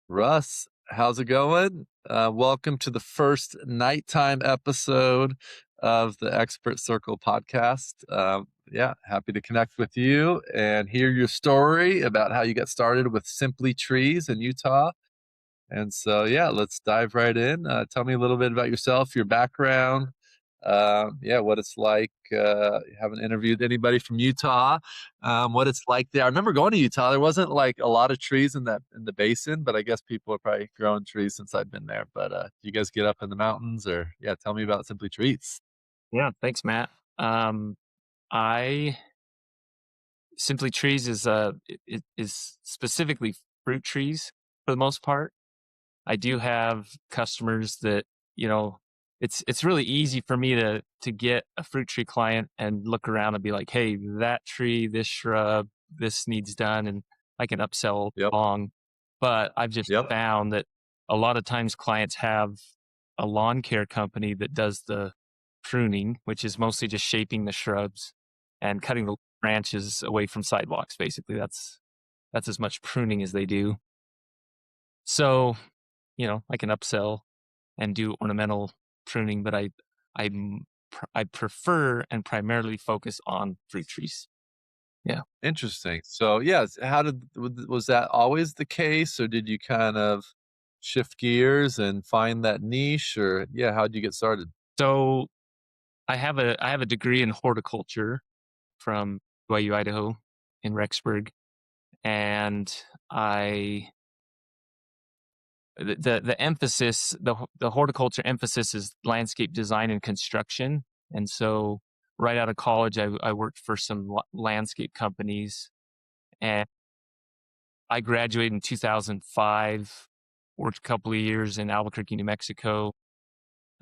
Russ, how's it going? Welcome to the first nighttime episode of the Expert Circle podcast. Yeah, happy to connect with you and hear your story about how you got started with Simply Trees in Utah. And so, yeah, let's dive right in. Tell me a little bit about yourself, your background. Yeah, what it's like. Haven't interviewed anybody from Utah. What it's like there. I remember going to Utah. There wasn't like a lot of trees in the basin, but I guess people are probably growing trees since I've been there. But do you guys get up in the mountains, or yeah, tell me about Simply Trees. Yeah, thanks, Matt. I Simply Trees is specifically fruit trees for the most part. I do have customers that, you know, it's really easy for me to get a fruit tree client and look around and be like, hey, that tree, this shrub, this needs done, and I can upsell Yep. along. But I've just Yep. found that a lot of times clients have a lawn care company that does the pruning, which is mostly just shaping the shrubs and cutting the branches away from sidewalks. Basically, that's as much pruning as they do. So, I can upsell and do ornamental pruning, but I I prefer and primarily focus on fruit trees. Yeah. Interesting. So, yeah, how was that always the case, or did you kind of shift gears and find that niche, or yeah, how did you get started? So I have a degree in horticulture from BYU, Idaho, in Rexburg, and I the emphasis the horticulture emphasis is landscape design and construction, and so right out of college I worked for some landscape companies, and I graduated in 2005, worked a couple of years in Albuquerque, New Mexico,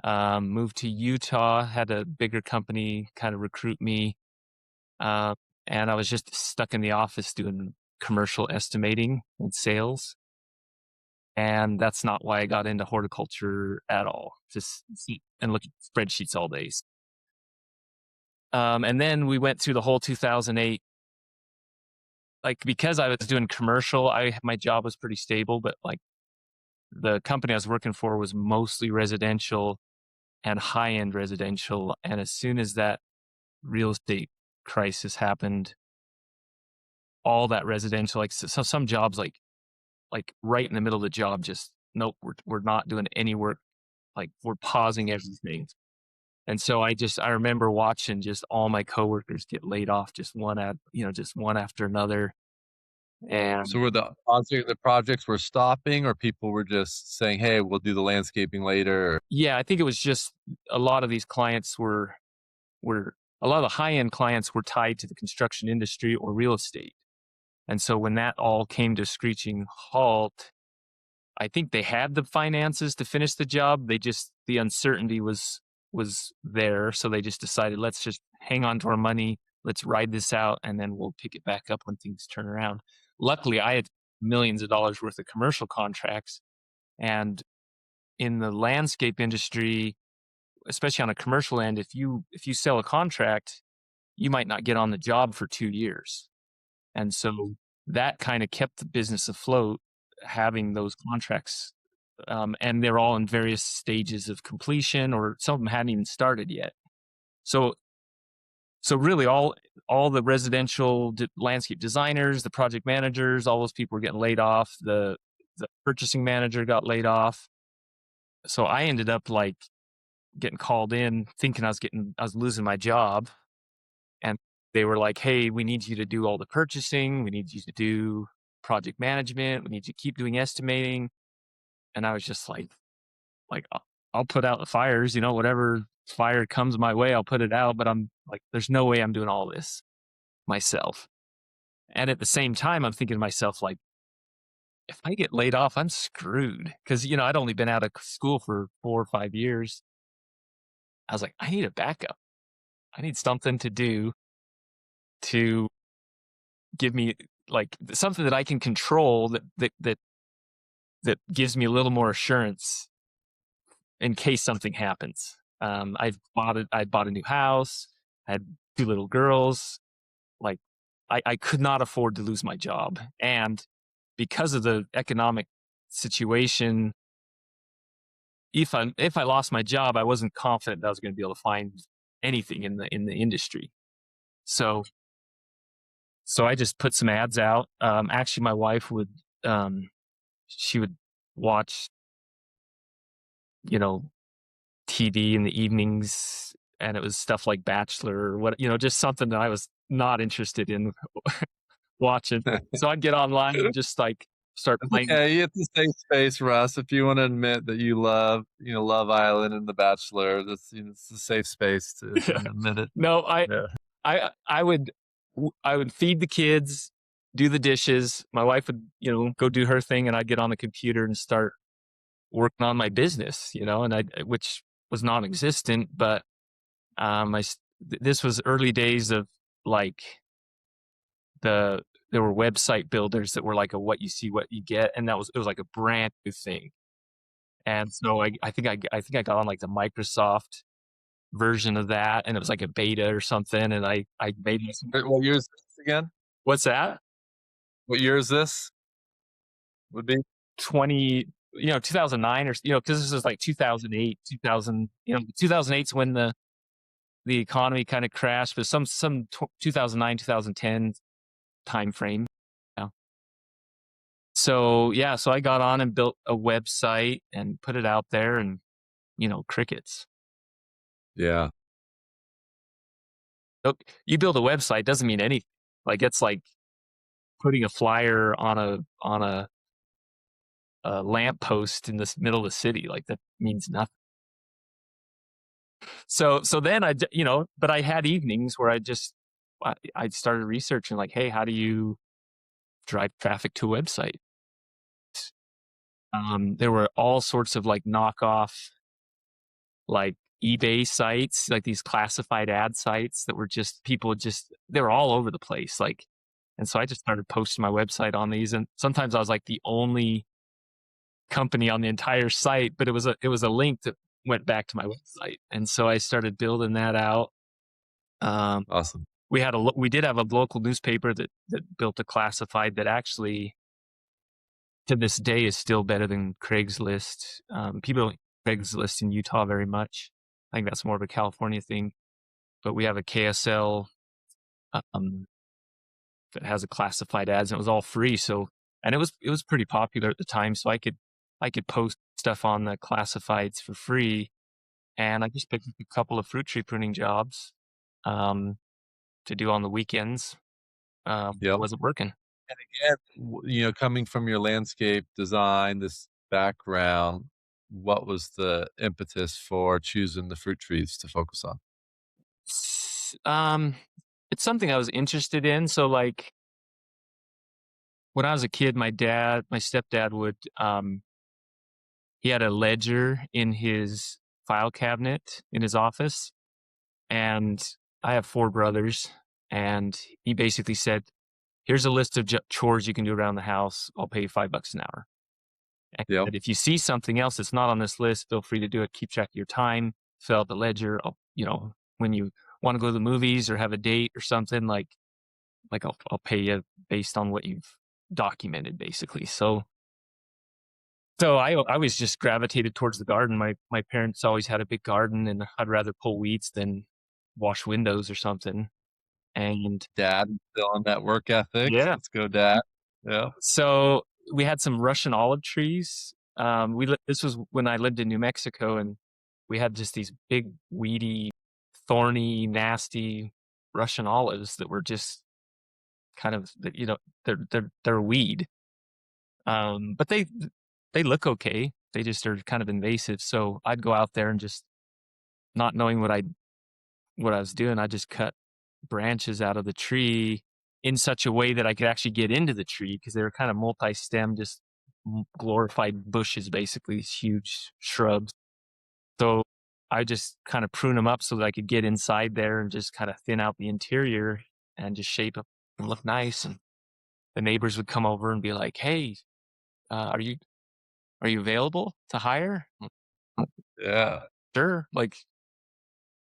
moved to Utah, had a bigger company kind of recruit me, uh, and I was just stuck in the office doing commercial estimating and sales. And that's not why I got into horticulture at all. Just sit and look at spreadsheets all day. And then we went through the whole 2008. Like, because I was doing commercial, my job was pretty stable, but like the company I was working for was mostly residential and high end residential. And as soon as that real estate crisis happened, all that residential, like so some jobs, like right in the middle of the job, just nope, we're not doing any work. Like, we're pausing everything. And so I remember watching just all my coworkers get laid off, just one after another. So And were the projects were stopping, or people were just saying, "Hey, we'll do the landscaping later"? yeah, I think it was just a lot of these clients were a lot of the high end clients were tied to the construction industry or real estate. And so when that all came to a screeching halt, I think they had the finances to finish the job. The uncertainty was there. So they just decided, let's just hang on to our money. Let's ride this out and then we'll pick it back up when things turn around. Luckily, I had millions of dollars worth of commercial contracts. And in the landscape industry, especially on a commercial end, if you sell a contract, you might not get on the job for 2 years. And so that kind of kept the business afloat, having those contracts. And they're all in various stages of completion, or some of them hadn't even started yet. So, so really all the residential landscape designers, the project managers, all those people were getting laid off. The purchasing manager got laid off. So I ended up like getting called in thinking I was losing my job. And they were like, hey, we need you to do all the purchasing. We need you to do project management. We need you to keep doing estimating. And I was just like, I'll put out the fires, whatever fire comes my way, I'll put it out. But I'm like, there's no way I'm doing all this myself. And at the same time, I'm thinking to myself, like, if I get laid off, I'm screwed. Cause, I'd only been out of school for 4 or 5 years. I was like, I need a backup. I need something to do to give me like something that I can control that gives me a little more assurance in case something happens. I bought a new house. I had two little girls. Like, I could not afford to lose my job. And because of the economic situation, if I lost my job, I wasn't confident that I was going to be able to find anything in the industry. So I just put some ads out. Actually, my wife would she would watch, you know, TV in the evenings, and it was stuff like Bachelor or what, just something that I was not interested in watching. So I'd get online and just like start playing. Yeah, you have to safe space, Russ. If you want to admit that you love, Love Island and The Bachelor, that's it's a safe space to admit it. No, Yeah. I would feed the kids, do the dishes. My wife would, go do her thing, and I'd get on the computer and start working on my business, and which was non-existent, but this was early days of like there were website builders that were like a what you see, what you get, and it was like a brand new thing. And so I think I got on like the Microsoft version of that, and it was like a beta or something, and I made What year is this again? what's that? What year is this? Would be 20, 2009, or because this is like 2008, 2000, 2008's when the economy kind of crashed, but some 2009, 2010 time frame. Yeah. So yeah, so I got on and built a website and put it out there, and crickets. yeah. Look, you build a website doesn't mean anything. Like it's like putting a flyer on a lamppost in the middle of the city. Like that means nothing. So then but I had evenings where I started researching like, hey, how do you drive traffic to a website? There were all sorts of like knockoff, like eBay sites, like these classified ad sites that were they were all over the place. Like, and so I just started posting my website on these, and sometimes I was like the only company on the entire site, but it was a link that went back to my website, and so I started building that out. Awesome. We did have a local newspaper that built a classified that actually to this day is still better than Craigslist. People don't Craigslist in Utah very much. I think that's more of a California thing, but we have a KSL that has a classified ads, and it was all free. So, and it was pretty popular at the time. So I could post stuff on the classifieds for free, and I just picked up a couple of fruit tree pruning jobs to do on the weekends. It Yep. wasn't working. And again, coming from your landscape design, this background, what was the impetus for choosing the fruit trees to focus on? It's something I was interested in. So like when I was a kid, my stepdad would, he had a ledger in his file cabinet in his office. And I have 4 brothers, and he basically said, here's a list of chores you can do around the house. I'll pay you $5 an hour. And Yep. if you see something else that's not on this list, feel free to do it. Keep track of your time, fill out the ledger. When you want to go to the movies or have a date or something, like I'll pay you based on what you've documented, basically. So I always just gravitated towards the garden. My parents always had a big garden, and I'd rather pull weeds than wash windows or something. And Dad still on that work ethic. yeah, Let's go, Dad. Yeah. so we had some Russian olive trees. This was when I lived in New Mexico, and we had just these big, weedy, thorny, nasty Russian olives that were just kind of, they're a weed. But they look okay. They just are kind of invasive. So I'd go out there and just not knowing what I was doing, I just cut branches out of the tree in such a way that I could actually get into the tree, because they were kind of multi-stem, just glorified bushes, basically these huge shrubs. So I just kind of prune them up so that I could get inside there and just kind of thin out the interior and just shape up and look nice. And the neighbors would come over and be like, "Hey, are you available to hire?" Yeah. Sure. Like,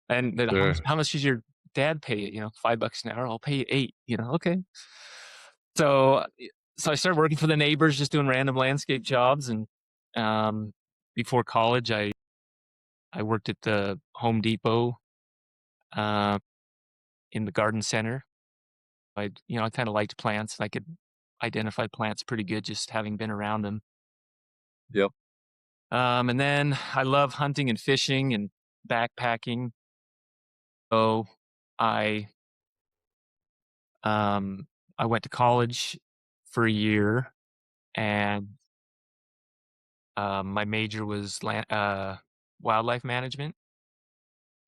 and then Sure. how much does your dad pay you? $5 an hour. I'll pay you 8. Okay. So I started working for the neighbors, just doing random landscape jobs, and Before college, I worked at the Home Depot uh, in the garden center. I kind of liked plants. I could identify plants pretty good just having been around them. Yep. And then I love hunting and fishing and backpacking. So I um, I went to college for a year, and my major was wildlife management.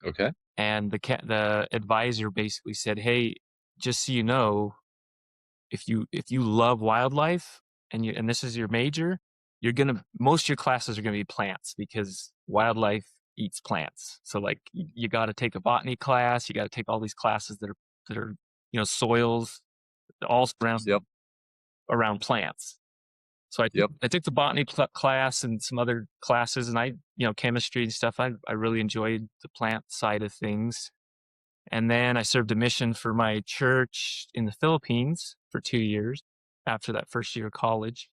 Okay. And the advisor basically said, "Hey, just so you know, if you love wildlife and this is your major, most of your classes are gonna be plants because wildlife eats plants. So like you got to take a botany class, you got to take all these classes that are soils, all Yep. around plants. So Yep. I took the botany class and some other classes, and chemistry and stuff. I really enjoyed the plant side of things. And then I served a mission for my church in the Philippines for 2 years after that first year of college,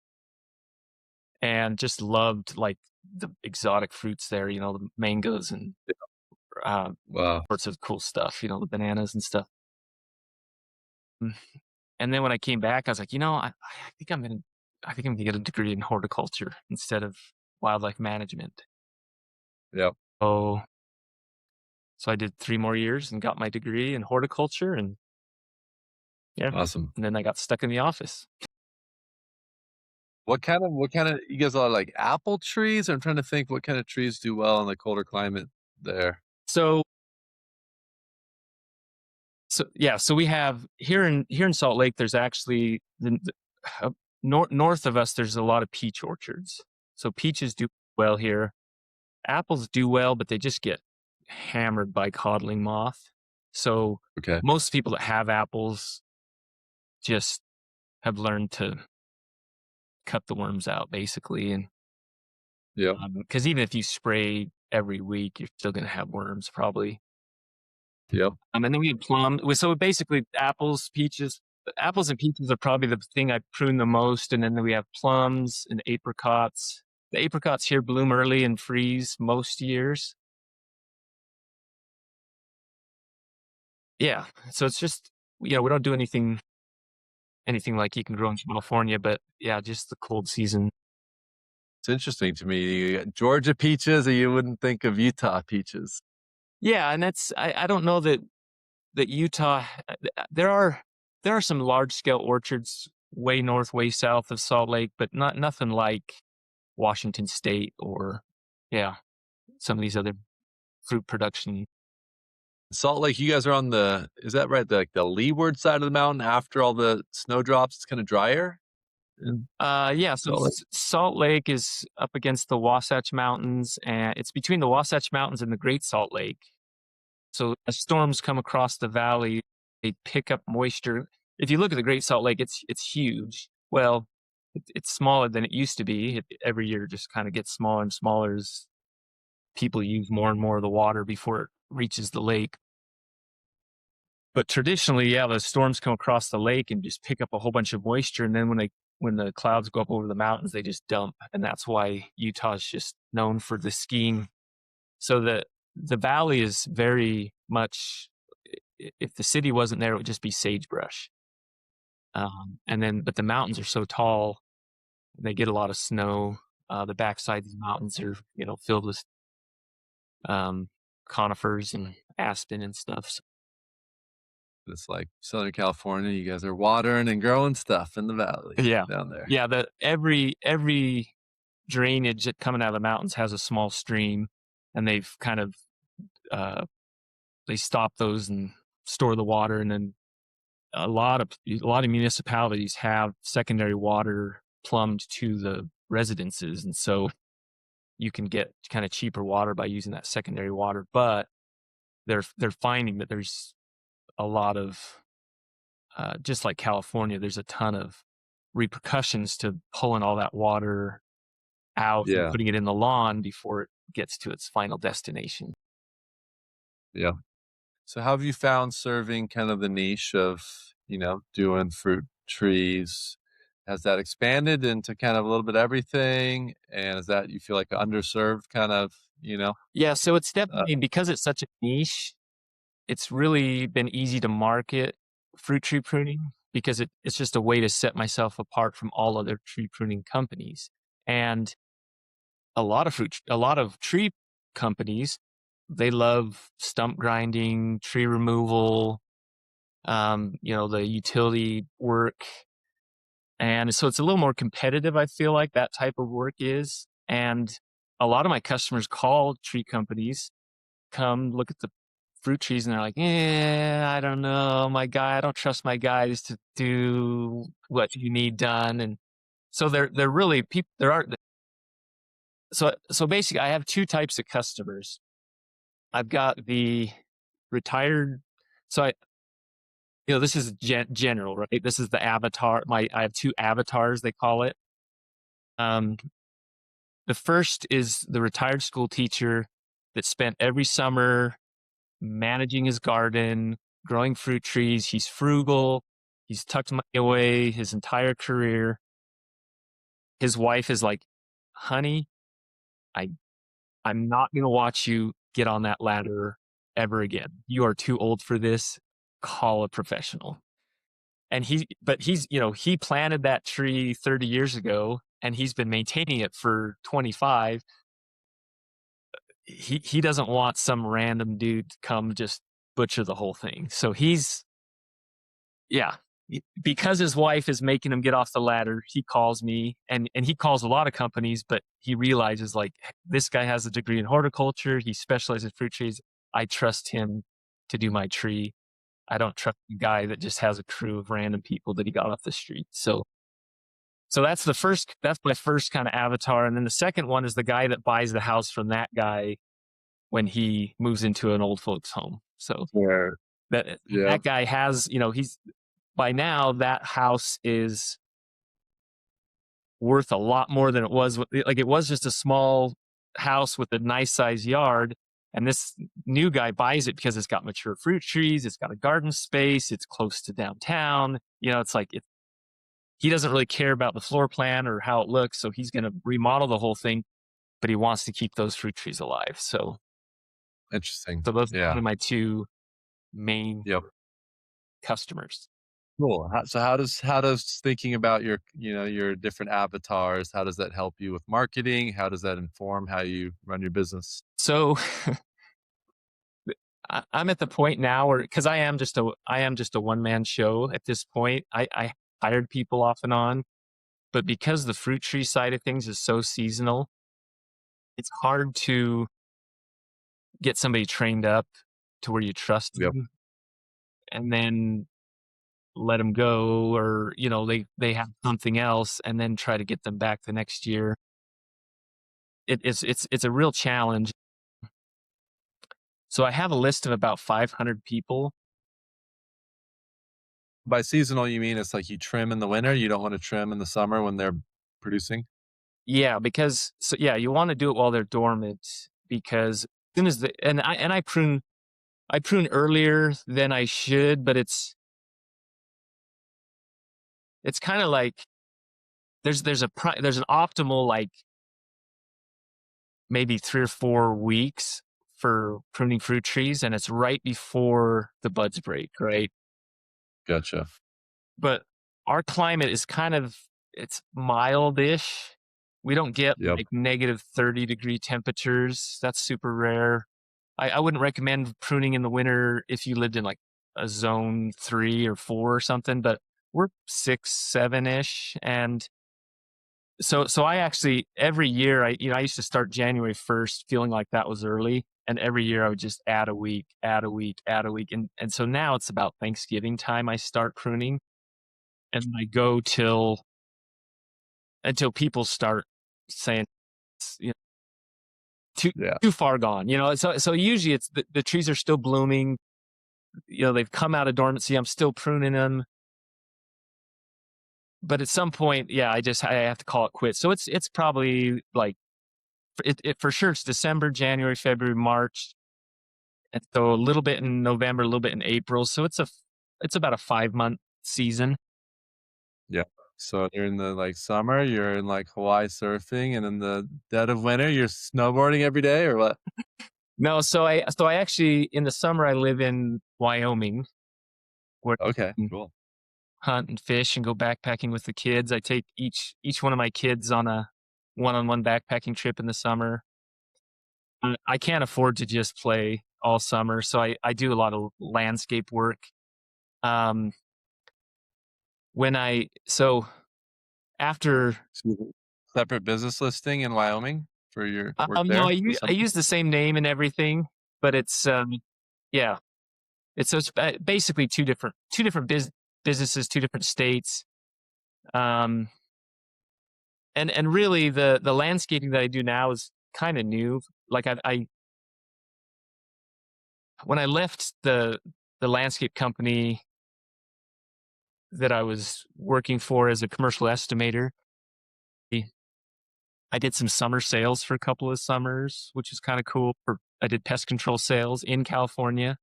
and just loved like the exotic fruits there, the mangoes and uh, Wow. sorts of cool stuff, the bananas and stuff. Mm. And then when I came back, I was like, I think I'm gonna get a degree in horticulture instead of wildlife management. Yep. Oh, so I did 3 more years and got my degree in horticulture, and yeah, Awesome. and then I got stuck in the office. What kind of you guys are like apple trees? I'm trying to think what kind of trees do well in the colder climate there. So so we have here in Salt Lake. There's actually north of us. There's a lot of peach orchards. So peaches do well here. Apples do well, but they just get hammered by codling moth. So Okay. most people that have apples just have learned to cut the worms out, basically. And Yep. because even if you spray every week, you're still going to have worms probably. Yep. And then we had plum. So basically, apples, peaches. Apples and peaches are probably the thing I prune the most. And then we have plums and apricots. The apricots here bloom early and freeze most years. Yeah. So it's just, we don't do anything like you can grow in California, but yeah, just the cold season. It's interesting to me. You got Georgia peaches, and you wouldn't think of Utah peaches. Yeah. And I don't know that Utah, there are some large scale orchards way north, way south of Salt Lake, but nothing like Washington State or, yeah, some of these other fruit production. Salt Lake, you guys are on is that right? The leeward side of the mountain after all the snowdrops, it's kind of drier in Yeah, so Salt Lake. Salt Lake is up against the Wasatch Mountains, and it's between the Wasatch Mountains and the Great Salt Lake. So as storms come across the valley, they pick up moisture. If you look at the Great Salt Lake, it's huge. Well, it's smaller than it used to be. Every year just kind of gets smaller and smaller as people use more and more of the water before it reaches the lake. But traditionally, yeah, the storms come across the lake and just pick up a whole bunch of moisture, and then when the clouds go up over the mountains, they just dump, and that's why Utah is just known for the skiing. So the valley is very much, if the city wasn't there, it would just be sagebrush. But the mountains are so tall, they get a lot of snow. The backside of the mountains are, filled with um, conifers and aspen and stuff. So, It's like Southern California. You guys are watering and growing stuff in the valley yeah, down there. yeah. Every drainage that coming out of the mountains has a small stream, and they've kind of uh, they stop those and store the water, and then a lot of municipalities have secondary water plumbed to the residences, and so you can get kind of cheaper water by using that secondary water. But they're finding that there's a lot of just like California, there's a ton of repercussions to pulling all that water out and Yeah. putting it in the lawn before it gets to its final destination. Yeah. So how have you found serving kind of the niche of, doing fruit trees? has that expanded into kind of a little bit of everything? And is that you feel like underserved kind of, Yeah, so it's uh, definitely, because it's such a niche, it's really been easy to market fruit tree pruning because it's just a way to set myself apart from all other tree pruning companies. And a lot of tree companies, they love stump grinding, tree removal, the utility work. And so it's a little more competitive, I feel like that type of work is. And a lot of my customers call tree companies, come look at the fruit trees, and they're like, I don't know, I don't trust my guys to do what you need done. And so they're really people, there are, so basically I have two types of customers. I've got the retired, so this is general, right? This is the avatar. I have two avatars, they call it. Um, the first is the retired school teacher that spent every summer managing his garden, growing fruit trees. He's frugal. He's tucked money away his entire career. His wife is like, honey, I, I'm not going to watch you get on that ladder ever again. You are too old for this. Call a professional. And he planted that tree 30 years ago and he's been maintaining it for 25. He doesn't want some random dude to come just butcher the whole thing. So yeah, because his wife is making him get off the ladder, he calls me, and he calls a lot of companies, but he realizes, like, this guy has a degree in horticulture. He specializes in fruit trees. I trust him to do my tree. I don't trust the guy that just has a crew of random people that he got off the street. So that's my first kind of avatar. And then the second one is the guy that buys the house from that guy when he moves into an old folks home. So where, yeah, that guy has, he's, by now that house is worth a lot more than it was. Like, it was just a small house with a nice size yard. And this new guy buys it because it's got mature fruit trees. It's got a garden space. It's close to downtown. It's like, he doesn't really care about the floor plan or how it looks. So he's going to remodel the whole thing, but he wants to keep those fruit trees alive. interesting. So those are kind Yeah. of my two main Yep. customers. Cool. How does thinking about your different avatars, how does that help you with marketing? How does that inform how you run your business? So I'm at the point now where, because I am just a one man show at this point. I hired people off and on, but because the fruit tree side of things is so seasonal, it's hard to get somebody trained up to where you trust Yep. them and then let them go, or they have something else and then try to get them back the next year. It's a real challenge. So I have a list of about 500 people. By seasonal, you mean it's like you trim in the winter, you don't want to trim in the summer when they're producing? Yeah, because you want to do it while they're dormant, because as soon as I prune earlier than I should, but it's kind of like there's an optimal, like, maybe 3 or 4 weeks for pruning fruit trees, and it's right before the buds break, right? Gotcha. But our climate is it's mildish. We don't get Yep. like -30-degree temperatures. That's super rare. I wouldn't recommend pruning in the winter if you lived in like a zone 3 or 4 or something, but we're 6, 7-ish. And so I actually, every year, I used to start January 1st feeling like that was early. And every year I would just add a week, add a week, add a week. And so now it's about Thanksgiving time I start pruning, and I go until people start saying, you know, too Yeah. too far gone. So usually it's the trees are still blooming. They've come out of dormancy. I'm still pruning them, but at some point, yeah, I have to call it quits. So it's probably like, for sure it's December, January, February, March, and so a little bit in November, a little bit in April. So it's about a 5-month season. Yeah. So during the, like, summer, you're in, like, Hawaii surfing, and in the dead of winter, you're snowboarding every day or what? No, so I actually in the summer I live in Wyoming where Okay, I can cool. hunt and fish and go backpacking with the kids. I take each one of my kids on a one-on-one backpacking trip in the summer. I can't afford to just play all summer, so I do a lot of landscape work. Um, when I so after Excuse me. Separate business listing in Wyoming for your work no, there this I summer? use the same name and everything, but it's yeah, it's basically two different businesses, two different states. Um, and really the landscaping that I do now is kind of new. Like I when I left the landscape company that I was working for as a commercial estimator, I did some summer sales for a couple of summers, which is kind of cool. I did pest control sales in California,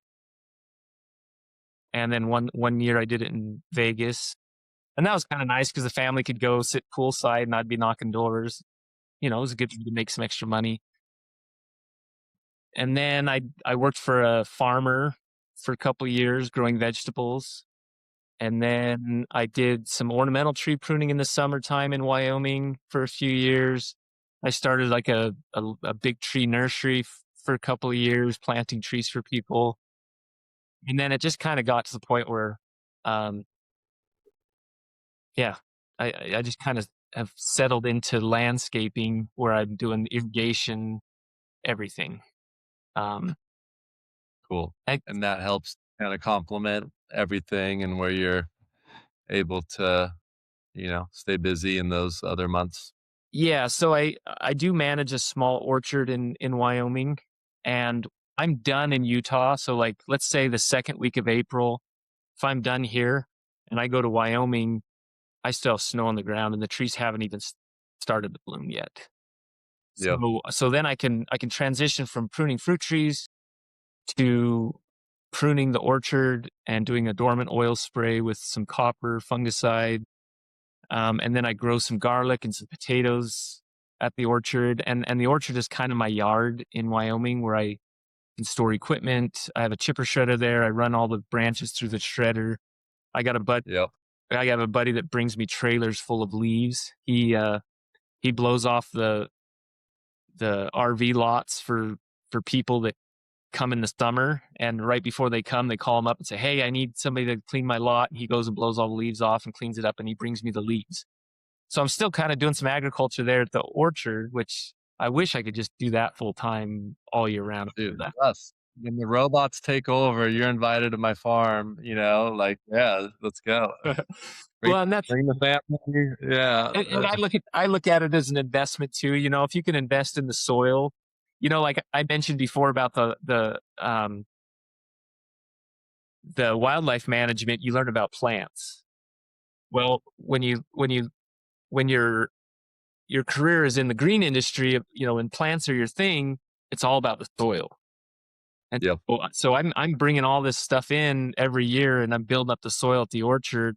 and then one year I did it in Vegas, and that was kind of nice because the family could go sit poolside and I'd be knocking doors. It was a good way to make some extra money. And then I worked for a farmer for a couple of years growing vegetables. And then I did some ornamental tree pruning in the summertime in Wyoming for a few years. I started like a big tree nursery for a couple of years, planting trees for people. And then it just kind of got to the point where, um, yeah, I just kind of have settled into landscaping where I'm doing irrigation, everything. Um, Cool. I, And that helps kinda complement everything and where you're able to, stay busy in those other months. Yeah, so I do manage a small orchard in Wyoming, and I'm done in Utah. So like, let's say the second week of April, if I'm done here and I go to Wyoming, I still have snow on the ground and the trees haven't even started to bloom yet. Yep, So then I can transition from pruning fruit trees to pruning the orchard and doing a dormant oil spray with some copper fungicide. And then I grow some garlic and some potatoes at the orchard. And the orchard is kind of my yard in Wyoming where I can store equipment. I have a chipper shredder there. I run all the branches through the shredder. I got a bud yep, I have a buddy that brings me trailers full of leaves. He blows off the RV lots for people that come in the summer, and right before they come, they call him up and say, "Hey, I need somebody to clean my lot." And he goes and blows all the leaves off and cleans it up, and he brings me the leaves. So I'm still kind of doing some agriculture there at the orchard, which I wish I could just do that full time all year round. dude, Russ, when the robots take over, you're invited to my farm, like, yeah, let's go. Bring Well, and that's bring the family, yeah, and I look at it as an investment too. If you can invest in the soil, like I mentioned before about the wildlife management, you learn about plants. Well, when your career is in the green industry, and plants are your thing, it's all about the soil. And yep, so I'm bringing all this stuff in every year, and I'm building up the soil at the orchard,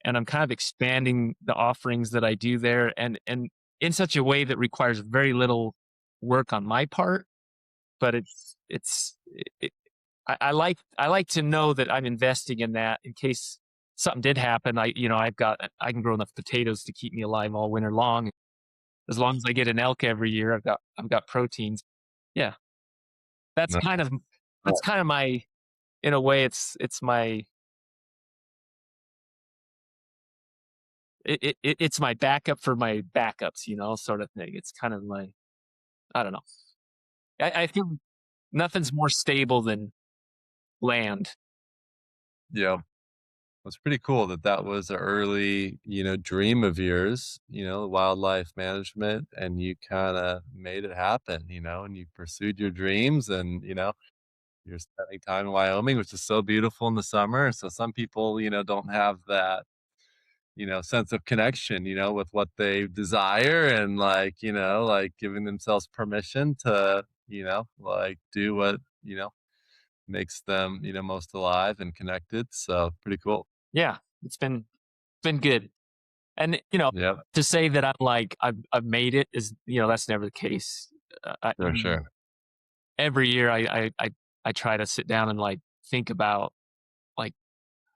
and I'm kind of expanding the offerings that I do there, and in such a way that requires very little work on my part. But I like to know that I'm investing in that in case something did happen. I can grow enough potatoes to keep me alive all winter long. As long as I get an elk every year, I've got proteins. Yeah, that's no, kind of that's kind of my in a way it's my backup for my backups, sort of thing. It's kind of my I don't know. I feel nothing's more stable than land. yeah. It's pretty cool that that was an early, dream of yours, wildlife management, and you kinda made it happen, and you pursued your dreams and, you're spending time in Wyoming, which is so beautiful in the summer. So some people, don't have that, sense of connection, with what they desire and like giving themselves permission to, like do what, makes them, most alive and connected. So pretty cool. Yeah, it's been good. And, Yep. to say that I'm like, I've made it is, that's never the case. For sure. Every year I try to sit down and like think about like,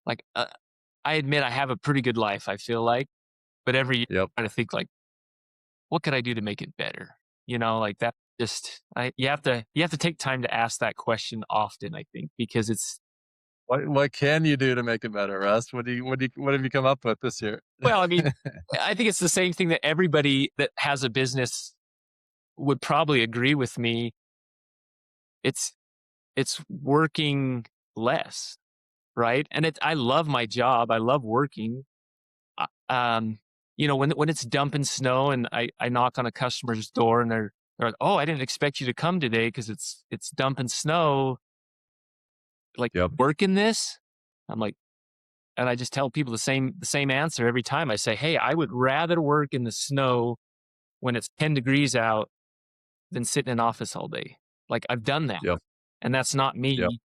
like, I admit I have a pretty good life, I feel like, but every year Yep. I try to think like, what could I do to make it better? Like that just, you have to take time to ask that question often, I think, because it's, What can you do to make it better, Russ? What have you come up with this year? well, I mean, I think it's the same thing that everybody that has a business would probably agree with me. It's it's working less, right? And I love my job. I love working. Uh, Um, when it's dumping snow and I knock on a customer's door and they're like, "Oh, I didn't expect you to come today because it's dumping snow. Like Yep. working this?" I'm like, and I just tell people the same answer every time. I say, "Hey, I would rather work in the snow when it's 10 degrees out than sit in an office all day." Like I've done that, Yep. and that's not Yep. me.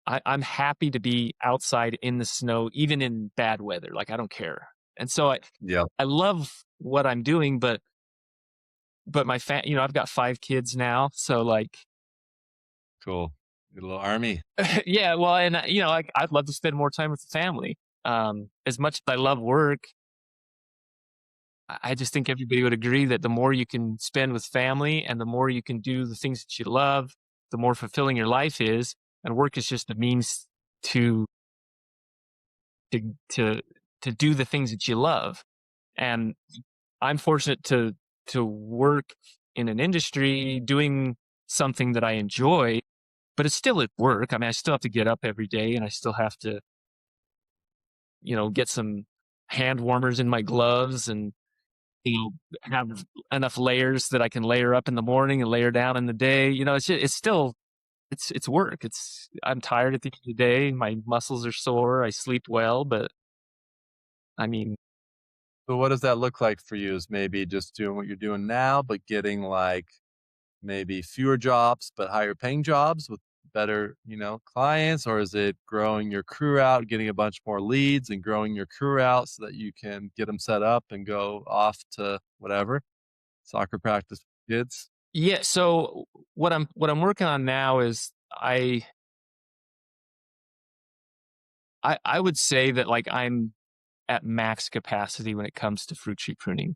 I'm happy to be outside in the snow, even in bad weather. Like I don't care. And so Yep. I love what I'm doing, but I've got 5 kids now, so like, Cool. Your little army. yeah, well, and I'd love to spend more time with the family. As much as I love work, I just think everybody would agree that the more you can spend with family and the more you can do the things that you love, the more fulfilling your life is. And work is just a means to to to to do the things that you love. And I'm fortunate to work in an industry doing something that I enjoy, but it's still at work. I mean, I still have to get up every day and I still have to, get some hand warmers in my gloves and, have enough layers that I can layer up in the morning and layer down in the day. It's still, it's work. I'm tired at the end of the day. My muscles are sore. I sleep well, but I mean, So what does that look like for you? Is maybe just doing what you're doing now, but getting like maybe fewer jobs, but higher paying jobs with better, clients? Or is it growing your crew out, getting a bunch more leads and growing your crew out so that you can get them set up and go off to whatever, soccer practice with kids? yeah. So what I'm working on now is I would say that like I'm at max capacity when it comes to fruit tree pruning.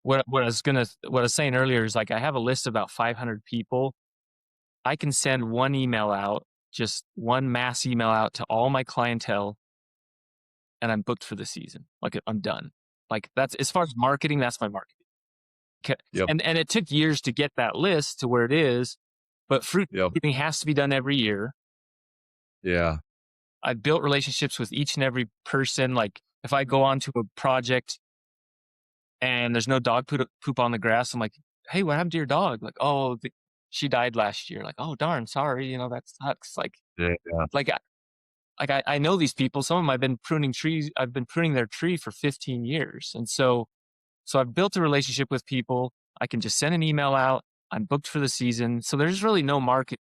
What I was saying earlier is like I have a list of about 500 people. I can send one email out, just one mass email out to all my clientele, and I'm booked for the season. Like I'm done. Like that's as far as marketing, that's my marketing. 'Kay. Yep. And it took years to get that list to where it is, but fruit Yep. pruning has to be done every year. Yeah. I've built relationships with each and every person. Like if I go on to a project and there's no dog poop on the grass, I'm like, "Hey, what happened to your dog?" Like, "Oh, she died last year." Like, "Oh, darn, sorry, that sucks." Yeah. Yeah. Like I know these people. Some of them I've been pruning trees. I've been pruning their tree for 15 years, and so I've built a relationship with people. I can just send an email out. I'm booked for the season, so there's really no market.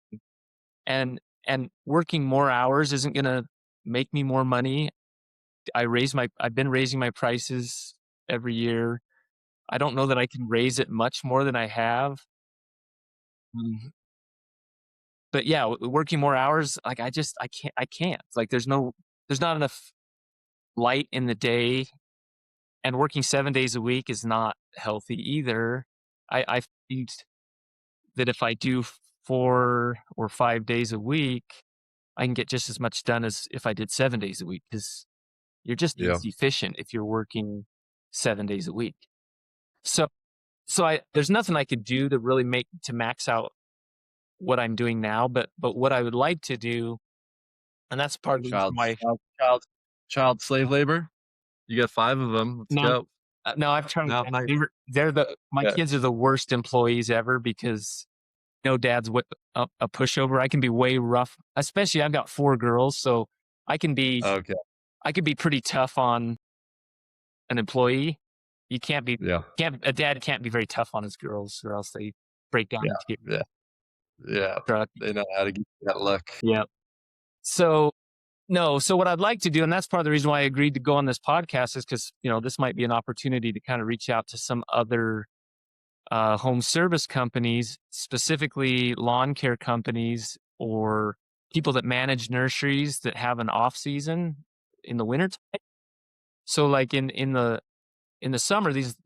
And working more hours isn't gonna make me more money. I've been raising my prices every year. I don't know that I can raise it much more than I have. Mm, but yeah, working more hours, like I can't. Like there's not enough light in the day, and working 7 days a week is not healthy either. I find that if I do 4 or 5 days a week, I can get just as much done as if I did 7 days a week because you're just Yeah. as efficient if you're working 7 days a week. So there's nothing I could do to really make to max out what I'm doing now, but what I would like to do, and that's part of the reason Child, why child, child, child slave labor. You got 5 of them. Let's no, go. no, I've tried. No, not They're my yet. kids are the worst employees ever because no dad's a pushover. I can be way rough, especially I've got 4 girls, so I can be Okay. I can be pretty tough on an employee. You can't be Yeah. can't a dad can't be very tough on his girls or else they break down Yeah. and tear Yeah. Yeah. truck. They know how to get that look. Yeah. So No. So what I'd like to do, and that's part of the reason why I agreed to go on this podcast, is because this might be an opportunity to kind of reach out to some other home service companies, specifically lawn care companies or people that manage nurseries that have an off season in the winter time. So like in the summer, these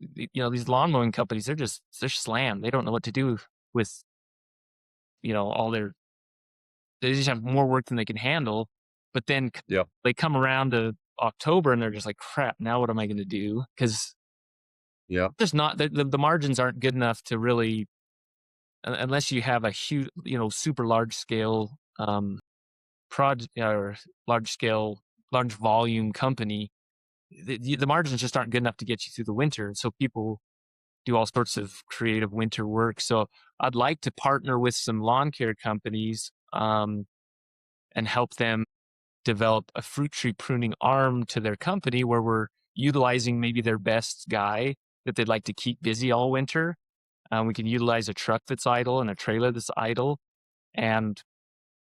lawn mowing companies, they're slammed. They don't know what to do with all they just have more work than they can handle. But then Yep. they come around to October and they're just like, crap, now what am I going to do? Because Yep. there's not the margins aren't good enough to really, unless you have a huge, super large scale project or large scale, large volume company. The margins just aren't good enough to get you through the winter. And so people do all sorts of creative winter work. So I'd like to partner with some lawn care companies and help them develop a fruit tree pruning arm to their company where we're utilizing maybe their best guy that they'd like to keep busy all winter. We can utilize a truck that's idle and a trailer that's idle. And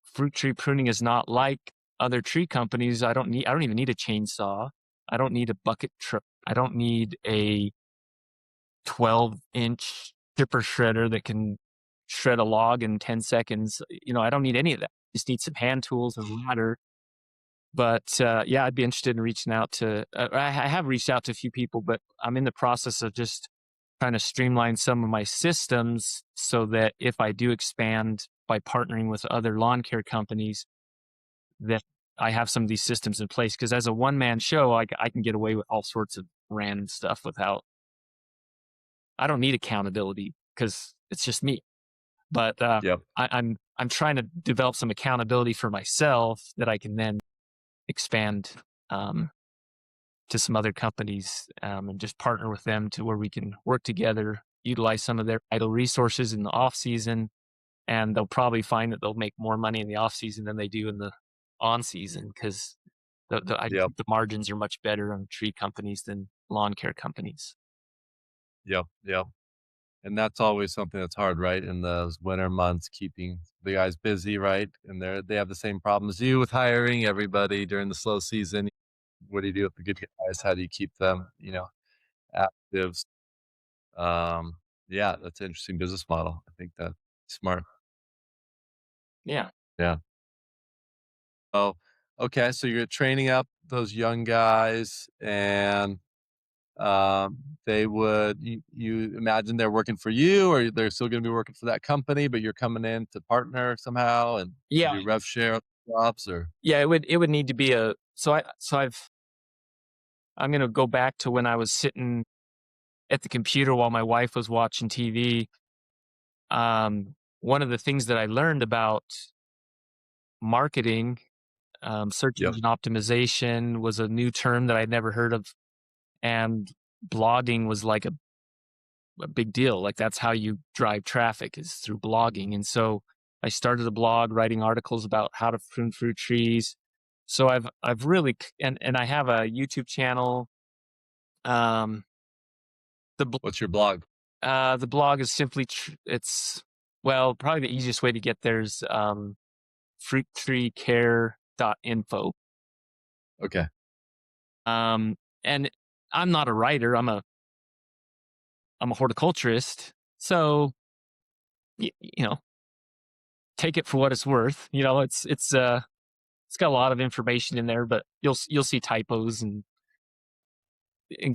fruit tree pruning is not like other tree companies. I don't even need a chainsaw. I don't need a bucket truck. I don't need a 12-inch chipper shredder that can shred a log in 10 seconds. I don't need any of that. Just need some hand tools and a ladder. But yeah, I'd be interested in reaching out to. I have reached out to a few people, but I'm in the process of just trying to streamline some of my systems so that if I do expand by partnering with other lawn care companies, that I have some of these systems in place. Because as a one-man show, I can get away with all sorts of random stuff without. I don't need accountability because it's just me. But Yep. I'm trying to develop some accountability for myself that I can then expand um, to some other companies and just partner with them to where we can work together, utilize some of their idle resources in the off season, and they'll probably find that they'll make more money in the off season than they do in the on season because I just Yep. think the margins are much better on tree companies than lawn care companies. Yep. Yep. And that's always something that's hard, right? In those winter months, keeping the guys busy, right? And they have the same problem as you with hiring everybody during the slow season. What do you do with the good guys? How do you keep them, active? Um, yeah, that's an interesting business model. I think that's smart. Yeah. Yeah. Oh, okay. So you're training up those young guys and they would you imagine they're working for you or they're still going to be working for that company, but you're coming in to partner somehow and to Yeah. do rev share jobs or Yeah. It would need to be a, I'm going to go back to when I was sitting at the computer while my wife was watching TV. One of the things that I learned about marketing, search yep, engine optimization was a new term that I'd never heard of. And blogging was like a big deal. Like that's how you drive traffic is through blogging. And so I started a blog writing articles about how to prune fruit trees. So I've really, and I have a YouTube channel. Um, the, bl- what's your blog? the blog is simply, it's, well, probably the easiest way to get there is, fruittreecare.info. Okay. And I'm not a writer. I'm a horticulturist. So, you know, take it for what it's worth. It's got a lot of information in there, but you'll see typos and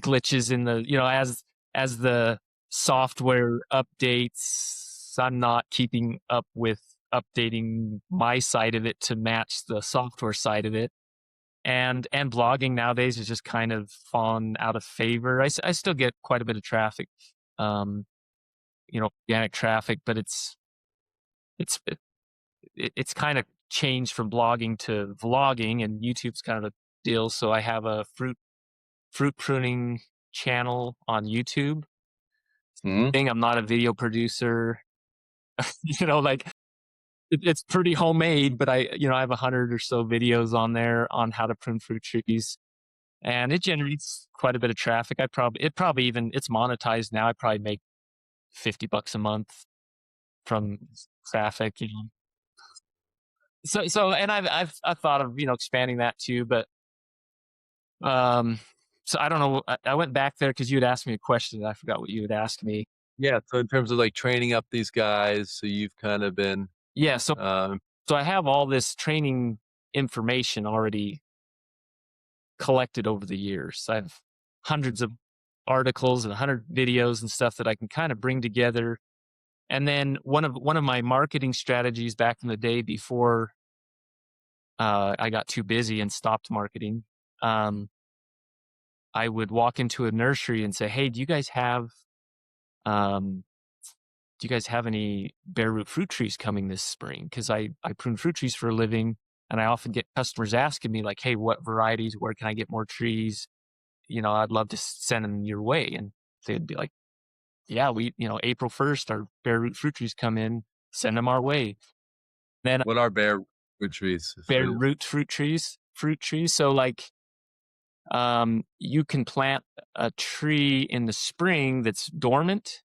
glitches in the, as the software updates. I'm not keeping up with updating my side of it to match the software side of it. And blogging nowadays is just kind of fallen out of favor. I still get quite a bit of traffic, um, organic traffic, but it's it's kind of changed from blogging to vlogging, and YouTube's kind of a deal. So I have a fruit pruning channel on YouTube. Mhm. Thing, I'm not a video producer. Like it's pretty homemade, but I have 100 or so videos on there on how to prune fruit trees, and it generates quite a bit of traffic. It's monetized now. I probably make $50 a month from traffic. and I've thought of, expanding that too, but um, so I don't know. I went back there because you had asked me a question and I forgot what you had asked me. Yeah, so in terms of, like, training up these guys, so you've kinda been, Yeah, so um so I have all this training information already collected over the years. I have hundreds of articles and 100 videos and stuff that I can kind of bring together. And then one of my marketing strategies back in the day before I got too busy and stopped marketing, um, I would walk into a nursery and say, "Hey, um, do you guys have any bare root fruit trees coming this spring? Because I prune fruit trees for a living, and I often get customers asking me like, "Hey, what varieties? Where can I get more trees? I'd love to send them your way." And they'd be like, "Yeah, April 1st, our bare root fruit trees come in. Send them our way." Then what are bare fruit trees for bare you? root fruit trees. So like, you can plant a tree in the spring that's dormant,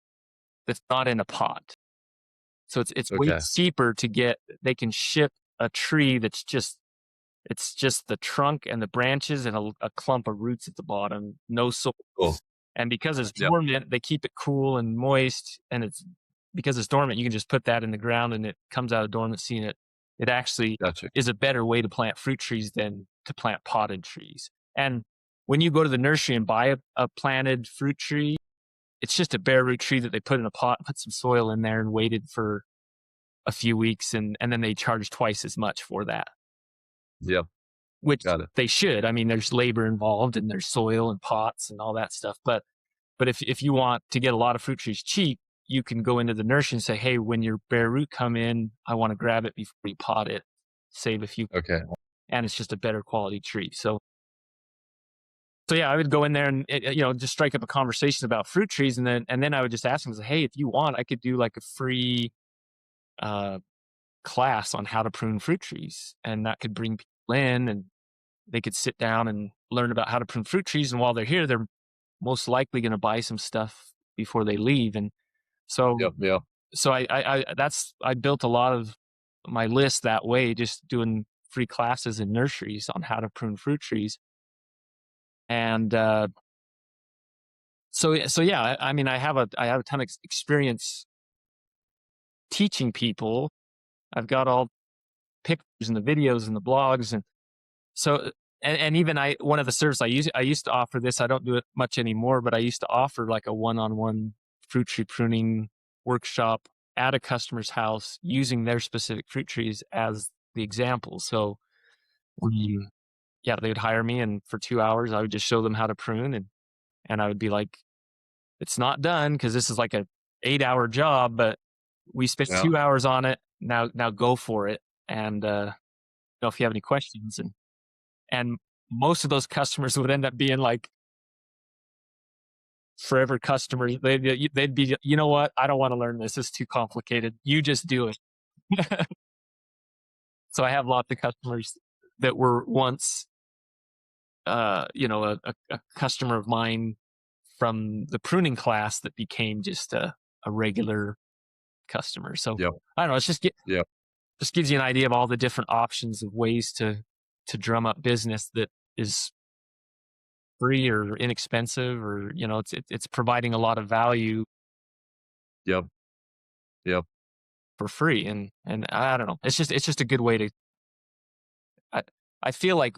that's not in a pot. So it's way Okay, cheaper to get. They can ship a tree that's just the trunk and the branches and a clump of roots at the bottom, no soil. cool. And because it's Yep, dormant, they keep it cool and moist. And because it's dormant, you can just put that in the ground and it comes out of dormancy. And it actually gotcha. is a better way to plant fruit trees than to plant potted trees. And when you go to the nursery and buy a planted fruit tree, it's just a bare root tree that they put in a pot, put some soil in there, and waited for a few weeks, and then they charge twice as much for that, Yep, which got it. they should. I mean, there's labor involved and there's soil and pots and all that stuff. But if you want to get a lot of fruit trees cheap, you can go into the nursery and say, "Hey, when your bare root come in, I want to grab it before you pot it, save a few," Okay, and it's just a better quality tree. So yeah, I would go in there and just strike up a conversation about fruit trees, and then I would just ask them, say, "Hey, if you want, I could do like a free uh, class on how to prune fruit trees," and that could bring people in, and they could sit down and learn about how to prune fruit trees. And while they're here, they're most likely going to buy some stuff before they leave. And so, yep, yep, so I built a lot of my list that way, just doing free classes in nurseries on how to prune fruit trees. And so yeah, I mean, I have a ton of experience teaching people. I've got all pictures and the videos and the blogs, and so and even one of the services I used to offer this. I don't do it much anymore, but I used to offer like a one-on-one fruit tree pruning workshop at a customer's house using their specific fruit trees as the example. So we yeah, they would hire me, and for 2 hours I would just show them how to prune, and I would be like, "It's not done because this is like a 8-hour job, but we spent yeah. 2 hours on it. Now go for it, and know if you have any questions." And most of those customers would end up being like forever customers. They'd be, "You know what? I don't want to learn this. It's too complicated. You just do it." So I have lots of customers that were once, a customer of mine from the pruning class that became just a regular customer. So Yep, I don't know. yep, Just gives you an idea of all the different options of ways to drum up business that is free or inexpensive, or it's providing a lot of value yep, yep. for free. And I don't know, it's just a good way to I, I feel like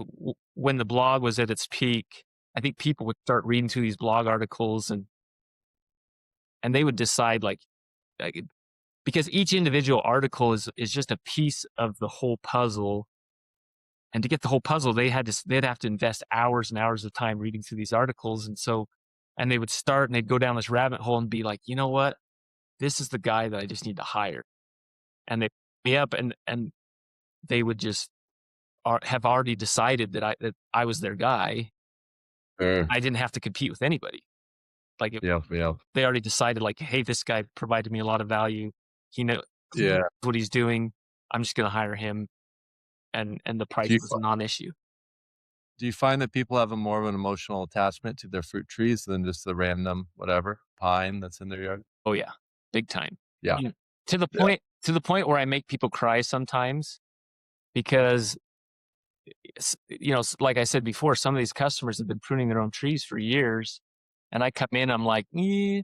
when the blog was at its peak, I think people would start reading through these blog articles, and they would decide like because each individual article is just a piece of the whole puzzle. And to get the whole puzzle, they'd have to invest hours and hours of time reading through these articles. And they would start and they'd go down this rabbit hole and be like, "You know what? This is the guy that I just need to hire." And they pick me up, and they would just have already decided that I was their guy. Sure. I didn't have to compete with anybody. Like Yep, yep. they already decided, like, "Hey, this guy provided me a lot of value. He knows Yeah. what he's doing. I'm just going to hire him." And the Do price you is a non-issue. do you find that people have a more of an emotional attachment to their fruit trees than just the random whatever pine that's in their yard? Oh yeah, big time. Yeah, You know, to the yeah. point where I make people cry sometimes. because like I said before, some of these customers have been pruning their own trees for years, and I come in, I'm like, you've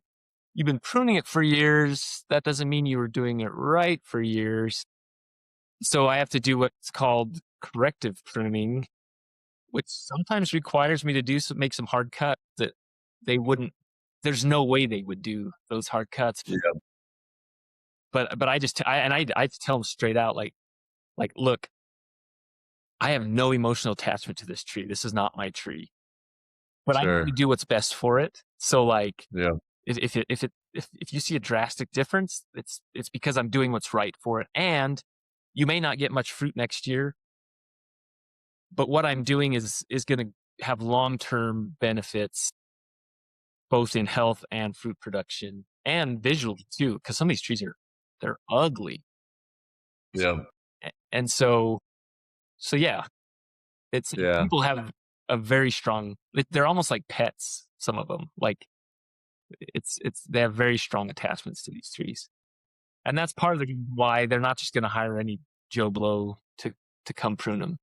been pruning it for years. That doesn't mean you were doing it right for years. So I have to do what's called corrective pruning, which sometimes requires me to make some hard cuts that they wouldn't. There's no way they would do those hard cuts. Yeah. But I tell them straight out, look, I have no emotional attachment to this tree. This is not my tree, but I need to Sure. do what's best for it. So like, Yeah. if you see a drastic difference, it's because I'm doing what's right for it. And you may not get much fruit next year, but what I'm doing is going to have long-term benefits, both in health and fruit production and visually too, because some of these trees they're ugly. Yeah. And so yeah, it's Yeah. people have a very strong. They're almost like pets. Some of them, like they have very strong attachments to these trees, and that's part of the reason why they're not just going to hire any Joe Blow to come prune them.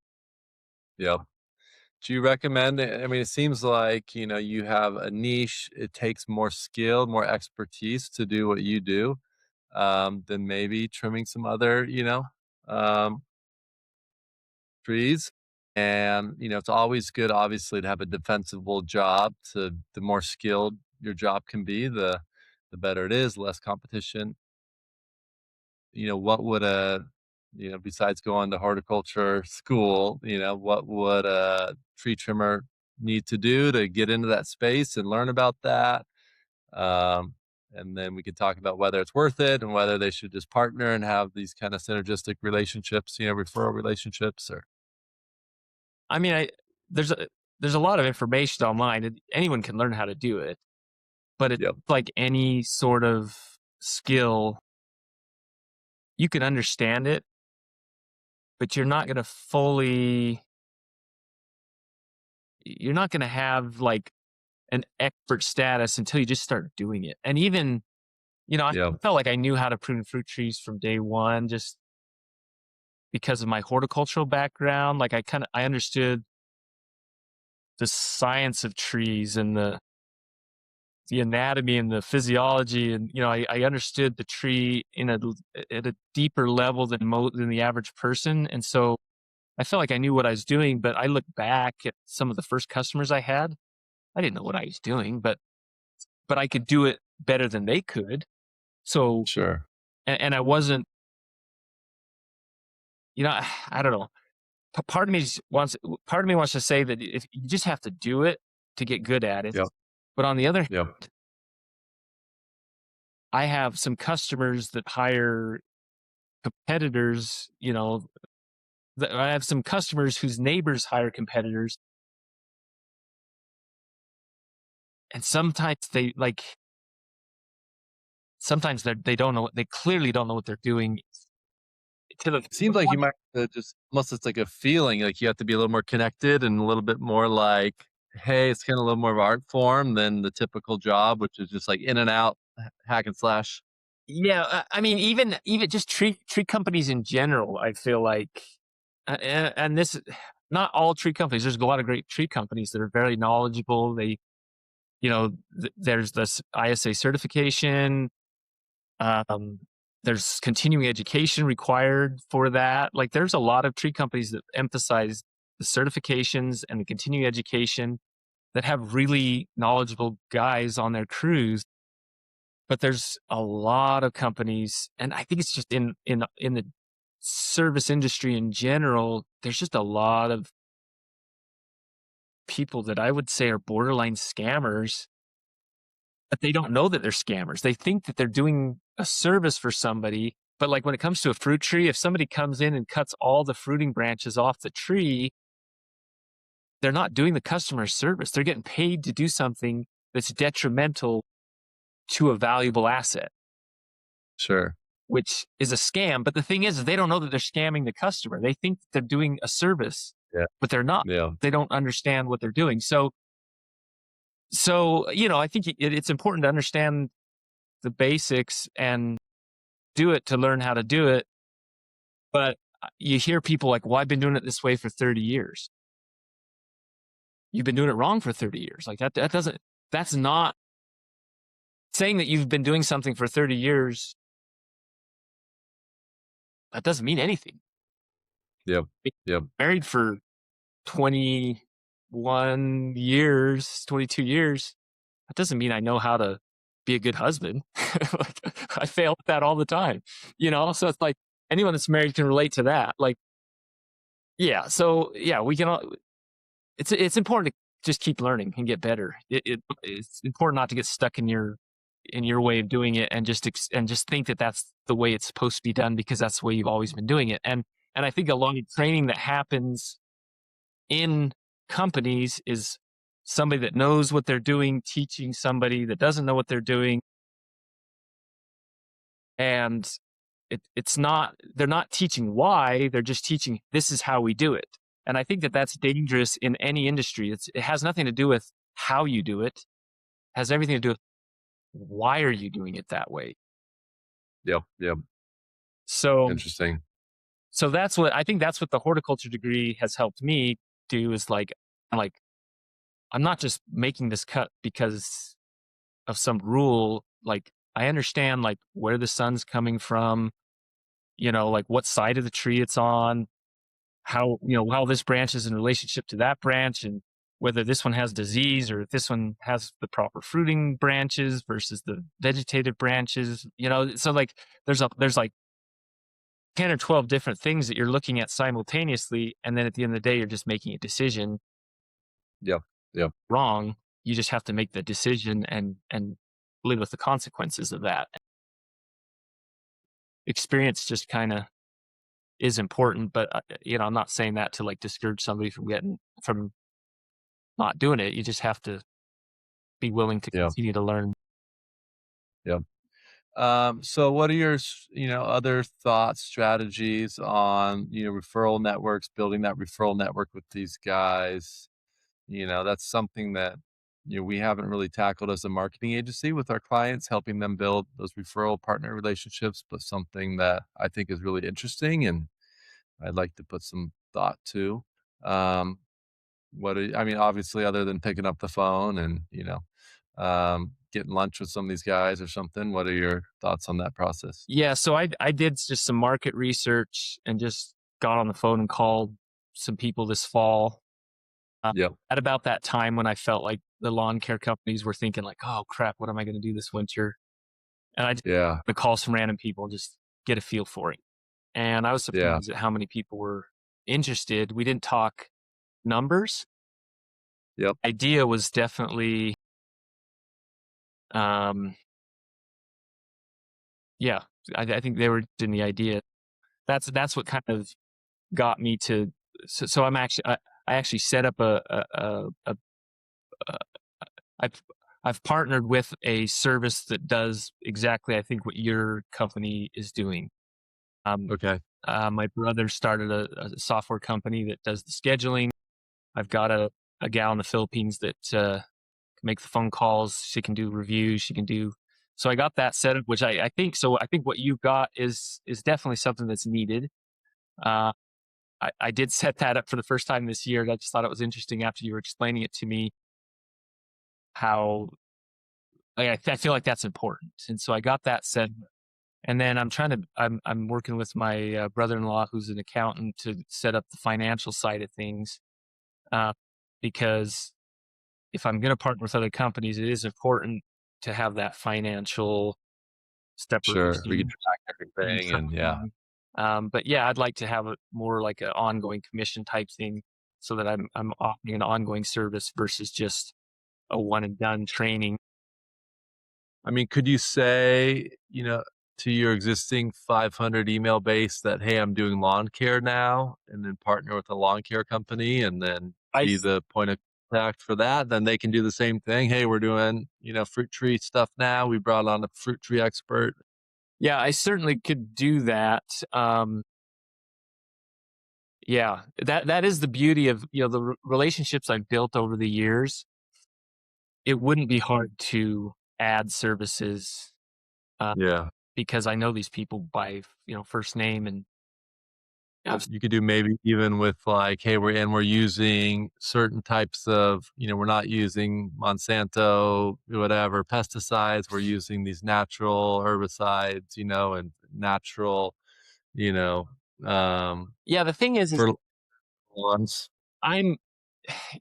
Yeah. Do you recommend it? I mean, it seems like, you have a niche. It takes more skill, more expertise to do what you do, than maybe trimming some other, um, trees. And, it's always good, obviously, to have a defensible job. The more skilled your job can be, the better it is, less competition. What would besides going to horticulture school, what would a tree trimmer need to do to get into that space and learn about that? Um, and then we could talk about whether it's worth it and whether they should just partner and have these kind of synergistic relationships, referral relationships or I mean, there's a there's a lot of information online, and anyone can learn how to do it. But it's Yep. like any sort of skill, you can understand it, but you're not going to have like an expert status until you just start doing it. And even, I Yep. felt like I knew how to prune fruit trees from day one just because of my horticultural background. Like I understood the science of trees and the anatomy and the physiology, and I understood the tree at a deeper level than the average person, and so I felt like I knew what I was doing. But I look back at some of the first customers I had, I didn't know what I was doing, but I could do it better than they could. So Sure. and I wasn't, I don't know. Part of me wants to say that if you just have to do it to get good at it. Yep. But on the other, Yep. I have some customers that hire competitors, I have some customers whose neighbors hire competitors, and sometimes they don't know, they clearly don't know what they're doing to the Seems like you point. might just almost it's like a feeling, like you have to be a little more connected and a little bit more like, hey, it's kinda a little more of art form than the typical job, which is just like in and out, hack and slash. Yeah, I mean, even just tree companies in general, I feel like, and this, not all tree companies. There's a lot of great tree companies that are very knowledgeable. There's this ISA certification. Um, there's continuing education required for that. Like, there's a lot of tree companies that emphasize the certifications and the continuing education that have really knowledgeable guys on their crews. But there's a lot of companies, and I think it's just in the service industry in general, there's just a lot of people that I would say are borderline scammers, but they don't know that they're scammers. They think that they're doing a service for somebody, but like when it comes to a fruit tree, if somebody comes in and cuts all the fruiting branches off the tree, they're not doing the customer service. They're getting paid to do something that's detrimental to a valuable asset, Sure. which is a scam. But the thing is they don't know that they're scamming the customer. They think they're doing a service, Yeah. but they're not. Yeah. They don't understand what they're doing. So I think it's important to understand the basics and do it to learn how to do it. But you hear people like, well, I've been doing it this way for 30 years. You've been doing it wrong for 30 years. Like that's not saying that you've been doing something for 30 years. That doesn't mean anything. Yep. Yep. Married for 21 years, 22 years. That doesn't mean I know how to be a good husband. Like, I fail at that all the time, So it's like anyone that's married can relate to that. Like, yeah. So yeah, we can all. It's important to just keep learning and get better. It's important not to get stuck in your way of doing it and just think that that's the way it's supposed to be done because that's the way you've always been doing it. And I think a lot of training that happens in companies is somebody that knows what they're doing teaching somebody that doesn't know what they're doing, and it's not, they're not teaching why, they're just teaching this is how we do it. And I think that that's dangerous in any industry. It has nothing to do with how you do it. It has everything to do with why are you doing it that way. Yep. Yep. So Interesting. that's what I think, that's what the horticulture degree has helped me do, is like I'm not just making this cut because of some rule. Like, I understand like where the sun's coming from, like what side of the tree it's on, how this branch is in relationship to that branch, and whether this one has disease or if this one has the proper fruiting branches versus the vegetative branches. So like there's like 10 or 12 different things that you're looking at simultaneously, and then at the end of the day you're just making a decision. Yep. Yep. Wrong. You just have to make the decision and live with the consequences of that. Experience just kind of is important, but I'm not saying that to like discourage somebody from not doing it. You just have to be willing to Yep. continue to learn. Yep. So what are your, other thoughts, strategies on, referral networks, building that referral network with these guys? That's something that, we haven't really tackled as a marketing agency with our clients, helping them build those referral partner relationships, but something that I think is really interesting and I'd like to put some thought to. Um, I mean, obviously, other than picking up the phone and, getting lunch with some of these guys or something, what are your thoughts on that process? Yeah, so I did just some market research and just got on the phone and called some people this fall. Yep. At about that time when I felt like the lawn care companies were thinking like, oh crap, what am I going to do this winter? And I just Yeah. to call some random people and just get a feel for it. And I was Yeah. surprised at how many people were interested. We didn't talk numbers. Yep. Idea was definitely, um, yeah, I think they were in the idea. That's what kind of got me to. So I actually set up a I've I've partnered with a service that does exactly, I think, what your company is doing. Um, Okay. my brother started a software company that does the scheduling. I've got a gal in the Philippines that can make the phone calls. She can do reviews. She can do. So I got that set up, which I think. So I think what you got is definitely something that's needed. Uh, I did set that up for the first time this year. And I just thought it was interesting after you were explaining it to me how I feel like that's important. And so I got that set. And then I'm working with my brother-in-law, who's an accountant, to set up the financial side of things. Uh, because if I'm going to partner with other companies, it is important to have that financial Sure. We could separation track and everything and yeah. tracking. But yeah, I'd like to have it more like an ongoing commission type thing, so that I'm offering an ongoing service versus just a one and done training. I mean, could you say, to your existing 500 email base that, hey, I'm doing lawn care now, and then partner with a lawn care company and then I be the point of contact for that? Then they can do the same thing. Hey, we're doing, fruit tree stuff now. We brought on a fruit tree expert. Yeah, I certainly could do that. Yeah, that is the beauty of the relationships I've built over the years. It wouldn't be hard to add services, uh, Yeah. because I know these people by first name, and You could do maybe even with like, hey, we're using certain types of, we're not using Monsanto, whatever, pesticides. We're using these natural herbicides, and natural, you know, um, Yeah, the thing is for ones. I'm,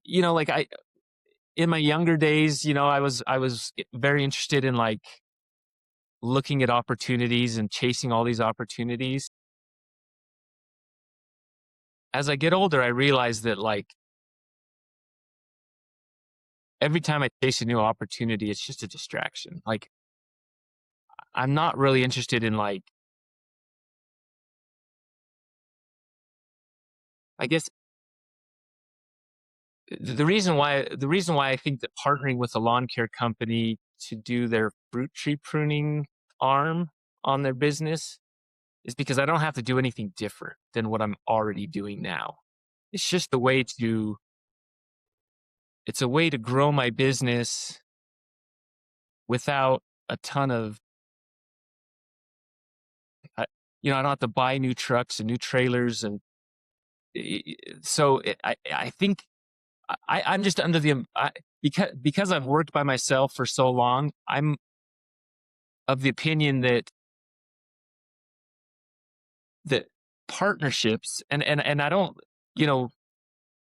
like in my younger days, I was very interested in like looking at opportunities and chasing all these opportunities. As I get older, I realize that like every time I chase a new opportunity, it's just a distraction. Like I'm not really interested in like, I guess the reason why I think that partnering with a lawn care company to do their fruit tree pruning arm on their business is because I don't have to do anything different than what I'm already doing now. It's just a way to it's a way to grow my business without a ton of I, I don't have to buy new trucks and new trailers and I think I'm just under because I've worked by myself for so long. I'm of the opinion that partnerships and you know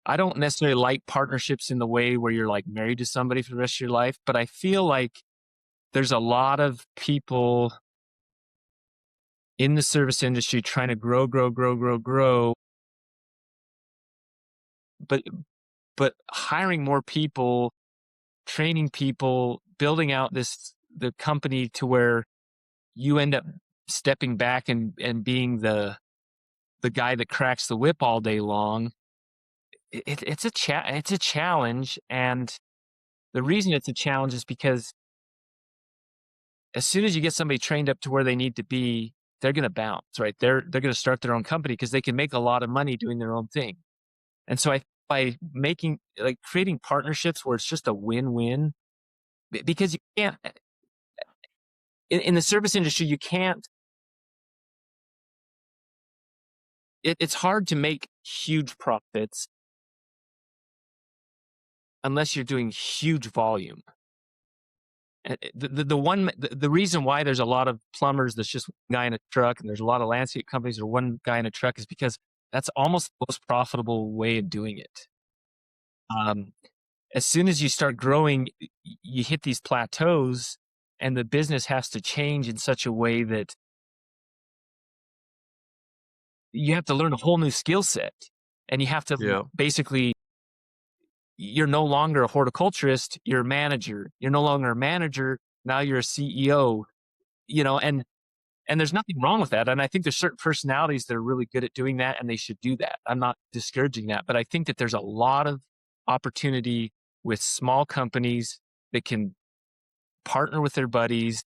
I don't necessarily like partnerships in the way where you're like married to somebody for the rest of your life, but I feel like there's a lot of people in the service industry trying to grow, grow, grow, grow, grow, but hiring more people, training people, building out the company to where you end up stepping back and being the guy that cracks the whip all day long. It's a challenge, and the reason it's a challenge is because as soon as you get somebody trained up to where they need to be, they're going to bounce, right? They're going to start their own company because they can make a lot of money doing their own thing. And so by making like creating partnerships where it's just a win-win, because you can't in the service industry, you can't. It's hard to make huge profits unless you're doing huge volume. The reason why there's a lot of plumbers that's just one guy in a truck, and there's a lot of landscape companies that are one guy in a truck, is because that's almost the most profitable way of doing it. Um, as soon as you start growing, you hit these plateaus, and the business has to change in such a way that you have to learn a whole new skill set, and you have to Yeah. basically. You're no longer a horticulturist, you're a manager. You're no longer a manager, now you're a CEO, and there's nothing wrong with that. And I think there's certain personalities that are really good at doing that, and they should do that. I'm not discouraging that, but I think that there's a lot of opportunity with small companies that can partner with their buddies.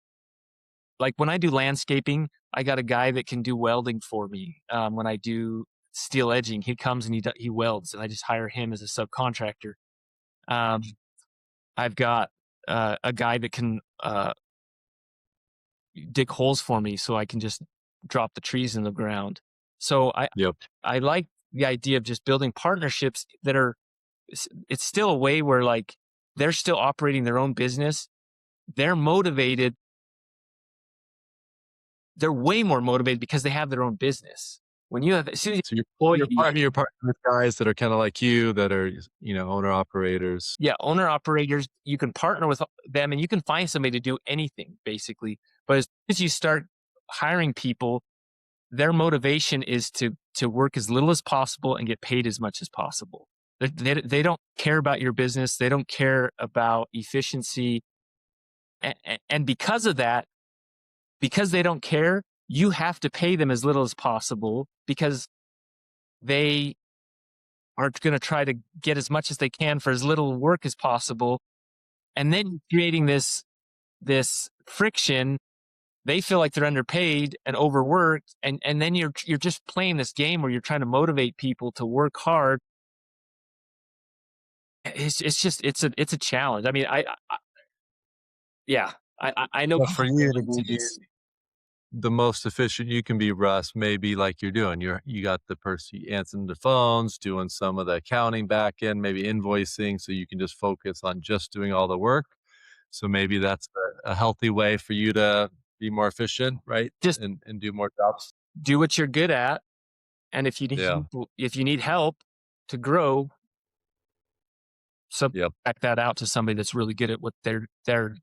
Like when I do landscaping, I got a guy that can do welding for me. When I do steel edging, he comes and he welds, and I just hire him as a subcontractor. Um, I've got a guy that can dig holes for me so I can just drop the trees in the ground. So Yep. I like the idea of just building partnerships that are it's still a way where like they're still operating their own business. They're motivated. They're way more motivated because they have their own business. When you have as soon as So you you're partnering with guys that are kind of like you that are, owner operators. yeah, owner operators, you can partner with them and you can find somebody to do anything basically. But as soon as you start hiring people, their motivation is to work as little as possible and get paid as much as possible. They don't care about your business. They don't care about efficiency. And because of that, because they don't care, you have to pay them as little as possible because they are going to try to get as much as they can for as little work as possible. And then creating this friction. They feel like they're underpaid and overworked, and then you're just playing this game where you're trying to motivate people to work hard. It's a challenge. I mean, yeah, I know Well, for people you that to do be this. the most efficient you can be, Russ, maybe like you're doing. You got the person answering the phones, doing some of the accounting back end, maybe invoicing, so you can just focus on just doing all the work. So maybe that's a healthy way for you to be more efficient, right? Just And do more jobs. do what you're good at, and Yeah. if you need help to grow, Yep. subtract that out to somebody that's really good at what they're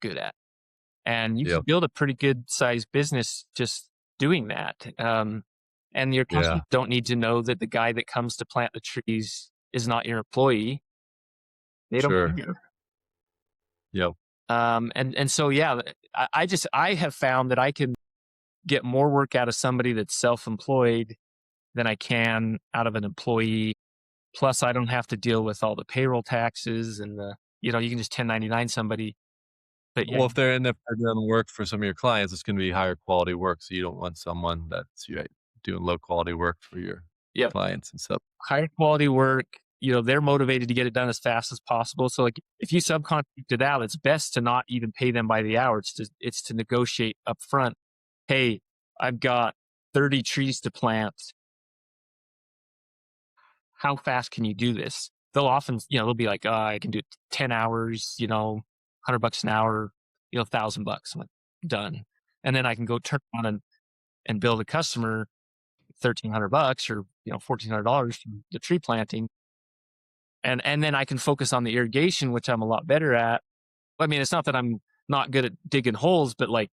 good at, and you can Yep. build a pretty good sized business just doing that. And your Yeah. customers don't need to know that the guy that comes to plant the trees is not your employee. They don't Sure. care. Yep. And so yeah, I have found that I can get more work out of somebody that's self employed than I can out of an employee. Plus, I don't have to deal with all the payroll taxes and you can just 1099 somebody. But yeah, Well, if they're in there doing work for some of your clients, it's gonna be higher quality work, so you don't want someone that's, right, doing low quality work for your yeah, clients and stuff. higher quality work. They're motivated to get it done as fast as possible. So, like, if you subcontract it out, it's best to not even pay them by the hour. It's to negotiate up front. Hey, I've got 30 trees to plant. How fast can you do this? They'll often, they'll be like, I can do 10 hours, $100 an hour, $1,000. I'm like, done. And then I can go turn around and bill the customer $1,300 or, $1,400 from the tree planting. And then I can focus on the irrigation, which I'm a lot better at. I mean, it's not that I'm not good at digging holes, but like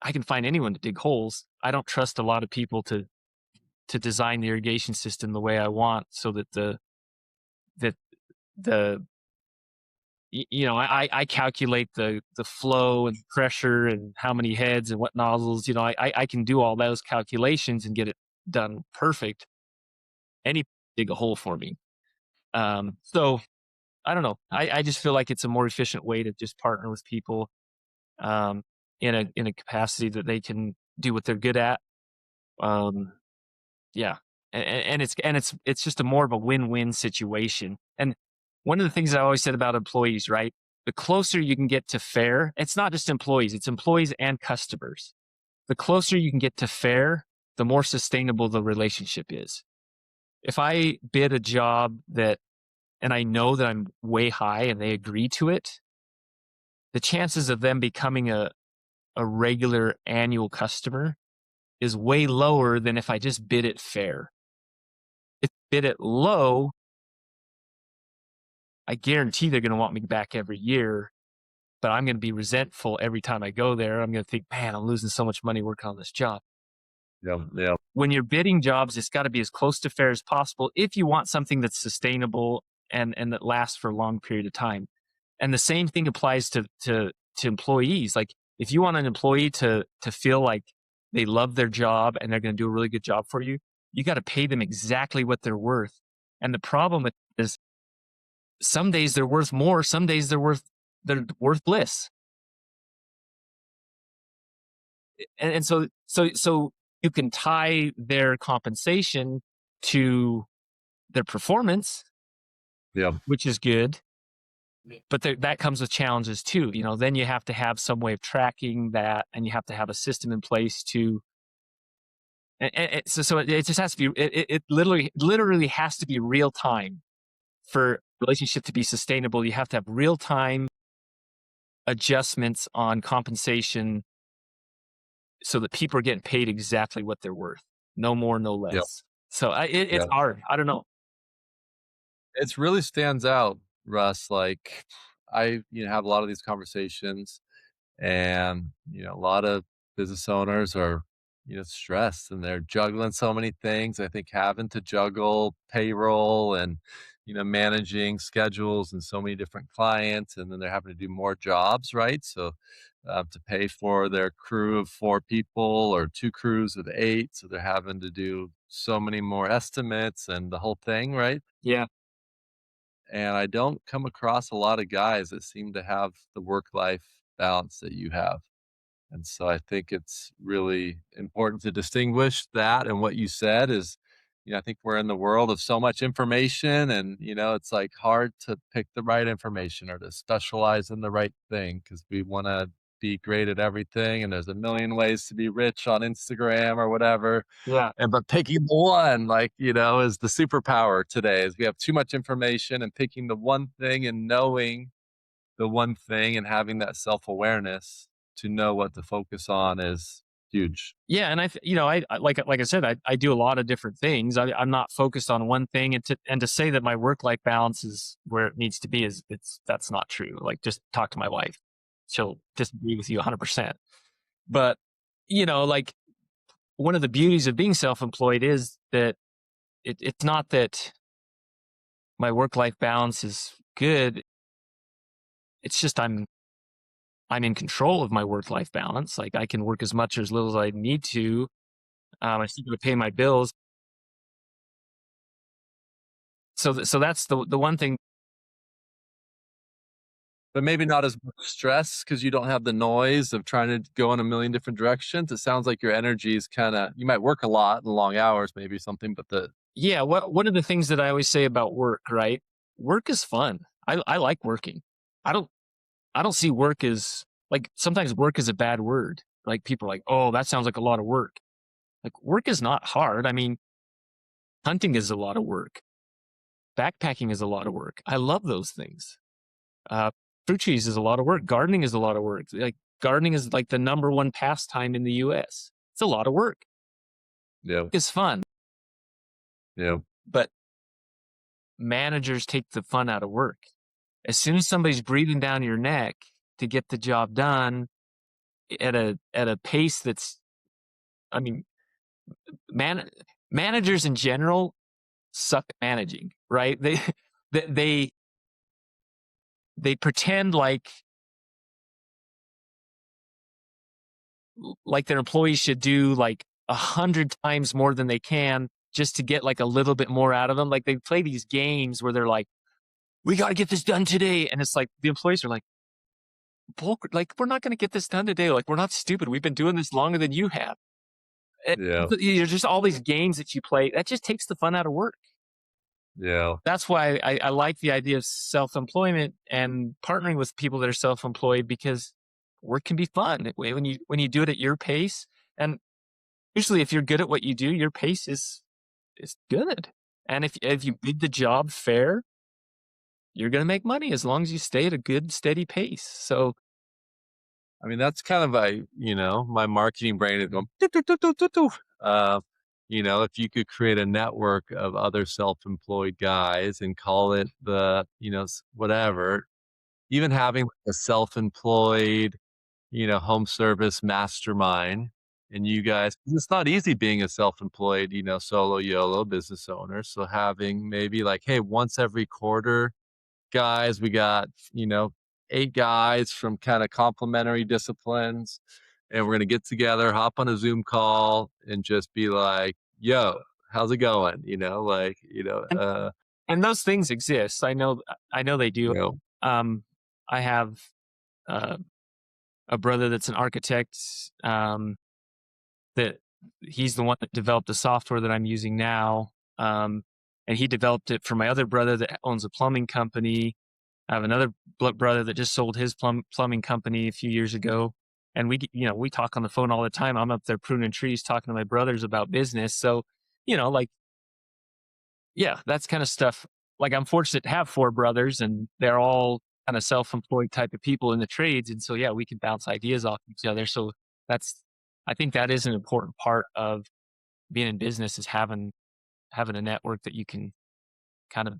I can find anyone to dig holes. I don't trust a lot of people to design the irrigation system the way I want so that that the I calculate the flow and pressure and how many heads and what nozzles. I can do all those calculations and get it done perfect. Any dig a hole for me. So I don't know. I just feel like it's a more efficient way to just partner with people um, in a capacity that they can do what they're good at. Um, yeah, and it's just a more of a win-win situation. And one of the things I always said about employees, right? The closer you can get to fair, it's not just employees; it's employees and customers. The closer you can get to fair, the more sustainable the relationship is. If I bid a job and I know that I'm way high and they agree to it, the chances of them becoming a regular annual customer is way lower than if I just bid it fair. If I bid it low, I guarantee they're going to want me back every year, but I'm going to be resentful every time I go there. I'm going to think, man, I'm losing so much money working on this job. Yeah. Yeah. When you're bidding jobs, it's got to be as close to fair as possible if you want something that's sustainable and that lasts for a long period of time. And the same thing applies to employees. Like if you want an employee to feel like they love their job and they're going to do a really good job for you, you got to pay them exactly what they're worth. And the problem is some days they're worth more, some days they're worthless. And so you can tie their compensation to their performance, Yeah. which is good. But that comes with challenges too. Then you have to have some way of tracking that, and you have to have a system in place to. So it just has to be. It literally has to be real time for relationship to be sustainable. You have to have real time adjustments on compensation so that people are getting paid exactly what they're worth, no more, no Yeah. less. So it's Yeah. hard. I don't know. It really stands out, Russ. Like I, have a lot of these conversations and, a lot of business owners are, stressed and they're juggling so many things. I think having to juggle payroll and, managing schedules and so many different clients, and then they're having to do more jobs, right? So, to pay for their crew of 4 people or 2 crews of 8. So they're having to do so many more estimates and the whole thing, right? Yeah. And I don't come across a lot of guys that seem to have the work-life balance that you have. And so I think it's really important to distinguish that, and what you said is, I think we're in the world of so much information and, it's like hard to pick the right information or to specialize in the right thing because we wanna be great at everything, and there's a million ways to be rich on Instagram or whatever. Yeah. And but picking the one, like, is the superpower today. Is we have too much information, and picking the one thing and knowing the one thing and having that self-awareness to know what to focus on is huge. Yeah, and like I said, I do a lot of different things. I'm not focused on one thing, and to say that my work life balance is where it needs to be that's not true. Like, just talk to my wife; she'll disagree with you 100%. But like, one of the beauties of being self-employed is that it's not that my work life balance is good. It's just I'm in control of my work life balance. Like, I can work as much or as little as I need to. I still got to pay my bills. So that's the one thing. But maybe not as much stress because you don't have the noise of trying to go in a million different directions. It sounds like your energy is kinda you might work a lot and long hours, maybe something, but the Yeah, one of the things that I always say about work, right? Work is fun. I like working. I don't I don't see work as, like, sometimes work is a bad word. Like, people are like, "Oh, that sounds like a lot of work." Like, work is not hard. I mean, hunting is a lot of work. Backpacking is a lot of work. I love those things. Uh, Fruit trees is a lot of work. Gardening is a lot of work. Like, gardening is like the number one pastime in the US. It's a lot of work. yeah, It's fun, yeah. but managers take the fun out of work. As soon as somebody's breathing down your neck to get the job done at a pace that's, I mean, man managers in general suck at managing, right? They they they pretend like their employees should do like 100 times more than they can just to get like a little bit more out of them. Like, they play these games where they're like, "We got to get this done today," and it's like the employees are like, like, we're not going to get this done today. Like, we're not stupid. We've been doing this longer than you have. Yeah, There's just all these games that you play that just takes the fun out of work. yeah. That's why I like the idea of self-employment and partnering with people that are self-employed, because work can be fun when you do it at your pace. And usually, if you're good at what you do, your pace is good. And if you bid the job fair, you're going to make money as long as you stay at a good, steady pace. So I mean, that's kind of my marketing brain is going, "Doo, doo, doo, doo, doo, doo." If you could create a network of other self-employed guys and call it whatever, even having like a self-employed home service mastermind. And you guys, 'cause it's not easy being a self-employed, solo YOLO business owner. So having maybe like, hey, once every quarter, guys, we got, 8 guys from kind of complementary disciplines, and we're gonna get together, hop on a Zoom call, and just be like, yo, how's it going? and and those things exist. I know they do. You know, Um, I have uh, a brother that's an architect. That he's the one that developed the software that I'm using now. And he developed it for my other brother that owns a plumbing company. I have another brother that just sold his plumbing company a few years ago. And we talk on the phone all the time. I'm up there pruning trees, talking to my brothers about business. So, like, yeah, that's kind of stuff. Like, I'm fortunate to have four brothers, and they're all kind of self-employed type of people in the trades. And so, yeah, we can bounce ideas off each other. So that's, I think that is an important part of being in business, is having a network that you can kind of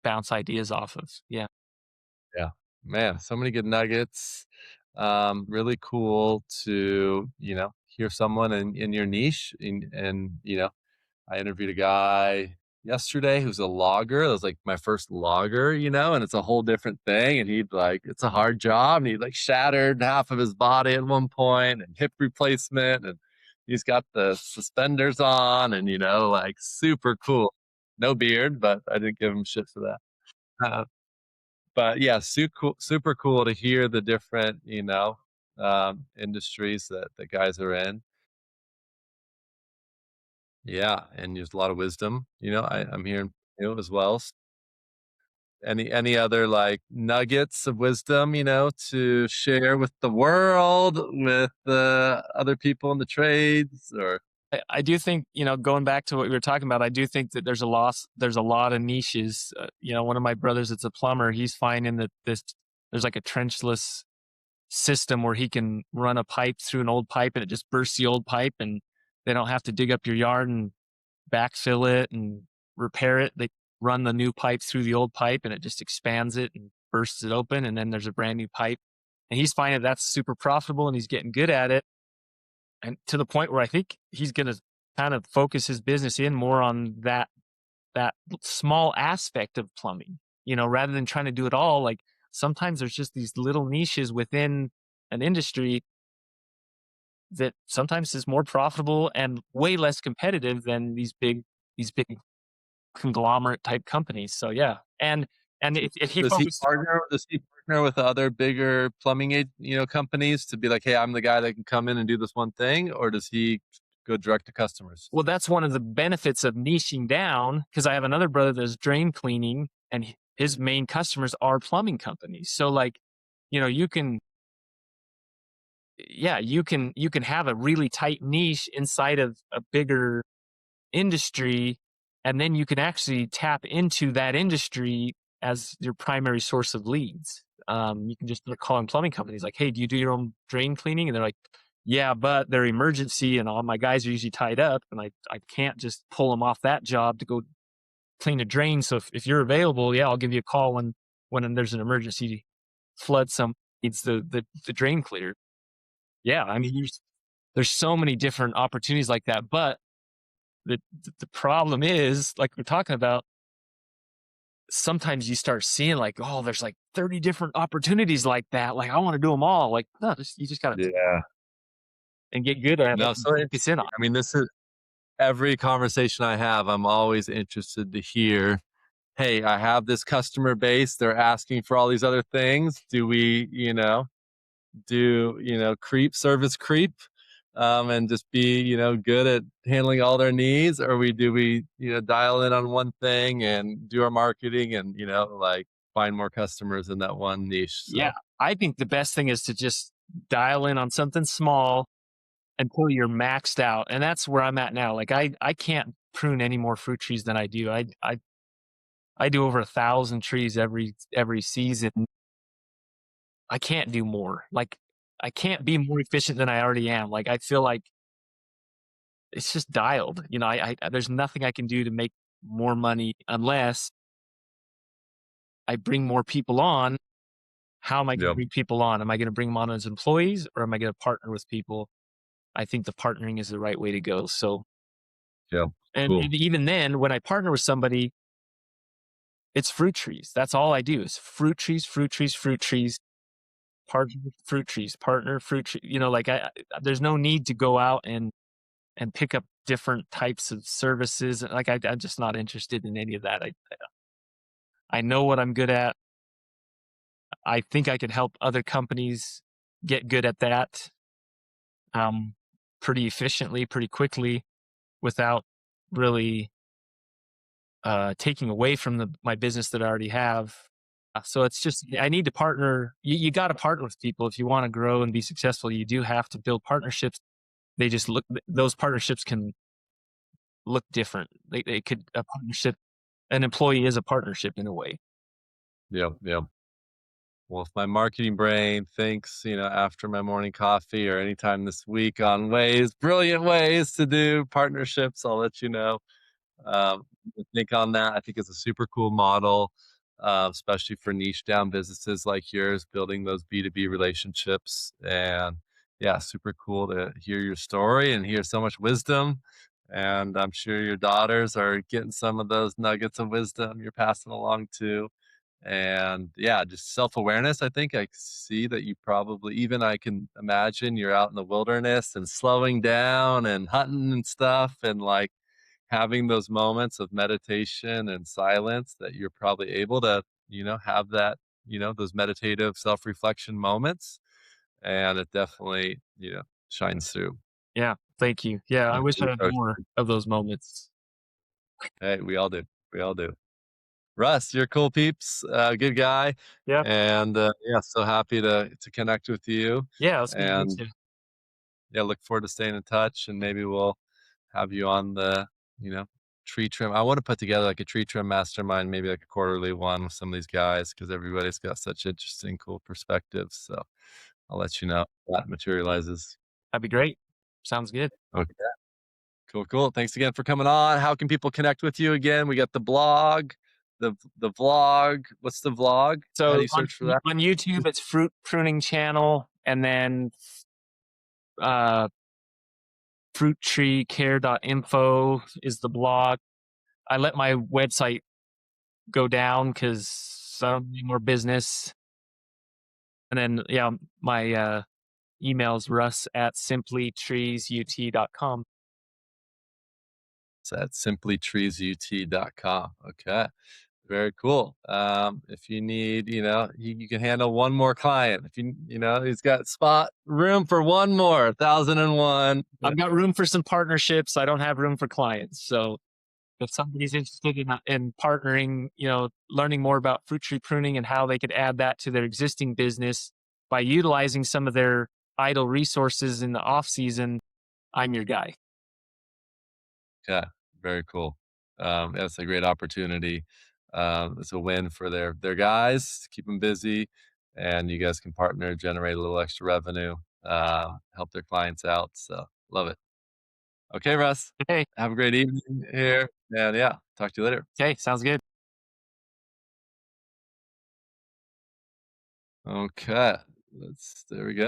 bounce ideas off of. Yeah. yeah. Man, so many good nuggets. Really cool to, hear someone in your niche and I interviewed a guy yesterday who's a logger. That was like my first logger, and it's a whole different thing. And he'd like, it's a hard job. And he'd like shattered half of his body at one point and hip replacement. And he's got the suspenders on and, like super cool. No beard, but I didn't give him shit for that. Uh, but yeah, super cool to hear the different, industries that the guys are in. Yeah, and there's a lot of wisdom, I'm hearing, as well. any other like nuggets of wisdom, to share with the world, with the other people in the trades, or I do think, going back to what we were talking about, I do think that there's a lot of niches. One of my brothers that's a plumber, he's finding that there's like a trenchless system where he can run a pipe through an old pipe and it just bursts the old pipe, and they don't have to dig up your yard and backfill it and repair it. They run the new pipe through the old pipe and it just expands it and bursts it open, and then there's a brand new pipe. And he's finding that's super profitable and he's getting good at it. And to the point where I think he's going to kind of focus his business in more on that small aspect of plumbing, rather than trying to do it all. Like sometimes there's just these little niches within an industry that sometimes is more profitable and way less competitive than these big conglomerate type companies. So yeah. And if he does he focused, partner with other bigger plumbing companies to be like, hey, I'm the guy that can come in and do this one thing, or does he go direct to customers? well, that's one of the benefits of niching down, because I have another brother that's drain cleaning and his main customers are plumbing companies. So like, you can, yeah, you can have a really tight niche inside of a bigger industry, and then you can actually tap into that industry as your primary source of leads. You can just start calling plumbing companies like, hey, do you do your own drain cleaning? And they're like, yeah, but they're emergency and all my guys are usually tied up and I can't just pull them off that job to go clean a drain. So if you're available, yeah, I'll give you a call when there's an emergency flood, some needs the drain cleared. Yeah, I mean, there's so many different opportunities like that. But the problem is, like we're talking about, sometimes you start seeing like, oh, there's like 30 different opportunities like that. Like I want to do them all. Like, no, you just gotta Yeah. and get good at it No, and so focus in on interesting. I mean, this is every conversation I have, I'm always interested to hear, hey, I have this customer base. They're asking for all these other things. Do we, creep service creep, and just be, good at handling all their needs, or do we, dial in on one thing and do our marketing and, like find more customers in that one niche. Yeah. So I think the best thing is to just dial in on something small until you're maxed out. And that's where I'm at now. Like I can't prune any more fruit trees than I do. I do over 1,000 trees every season. I can't do more. Like I can't be more efficient than I already am. Like I feel like it's just dialed. There's nothing I can do to make more money unless I bring more people on. How am I going to yeah, bring people on? Am I going to bring them on as employees or am I going to partner with people? I think the partnering is the right way to go. So, yeah, and cool. even then, when I partner with somebody, it's fruit trees. That's all I do is fruit trees, fruit trees, fruit trees, partner fruit trees, partner fruit tree. Like there's no need to go out and pick up different types of services. Like I'm just not interested in any of that. I know what I'm good at. I think I could help other companies get good at that, um, pretty efficiently, pretty quickly, without really taking away from my business that I already have. So it's just I need to partner. You got to partner with people if you want to grow and be successful. You do have to build partnerships. They just look; those partnerships can look different. They could a partnership. An employee is a partnership in a way. Yeah, yeah. Well, if my marketing brain thinks, after my morning coffee or anytime this week on brilliant ways to do partnerships, I'll let you know. Um, think on that. I think it's a super cool model, especially for niche down businesses like yours, building those B2B relationships. And yeah, super cool to hear your story and hear so much wisdom. And I'm sure your daughters are getting some of those nuggets of wisdom you're passing along too. And yeah, just self-awareness. I think I see that you probably, even I can imagine you're out in the wilderness and slowing down and hunting and stuff, and like having those moments of meditation and silence that you're probably able to, have that, those meditative self-reflection moments. And it definitely, shines through. Yeah, thank you. Yeah, I Yeah, wish I had more of those moments. hey, we all do. We all do. Russ, you're cool peeps, good guy, Yeah. and yeah, so happy to connect with you, Yeah. Let's meet you and too. yeah, look forward to staying in touch, and maybe we'll have you on the, you know, tree trim. I want to put together like a tree trim mastermind, maybe like a quarterly one with some of these guys because everybody's got such interesting, cool perspectives. So I'll let you know if that materializes. That'd be great. Sounds good. Okay. Cool, cool. Thanks again for coming on. How can people connect with you again? We got the blog, the vlog. What's the vlog? How do So you search for that? on YouTube, it's Fruit Pruning Channel, and then uh, fruittreecare.info is the blog. I let my website go down because I don't need more business. And then, yeah, my email's russ@simplytreesut.com. It's at simplytreesut.com. Okay. Very cool. If you need, you can handle one more client. If he's got spot room for one more, 1001. I've got room for some partnerships. I don't have room for clients. So if somebody's interested in partnering, learning more about fruit tree pruning and how they could add that to their existing business by utilizing some of their idle resources in the off season, I'm your guy. Yeah, very cool. That's a great opportunity. It's a win for their guys, keep them busy, and you guys can partner, generate a little extra revenue, help their clients out. So love it. Okay, Russ. Okay. Have a great evening here, and yeah, talk to you later. Okay. Sounds good. Okay, there we go.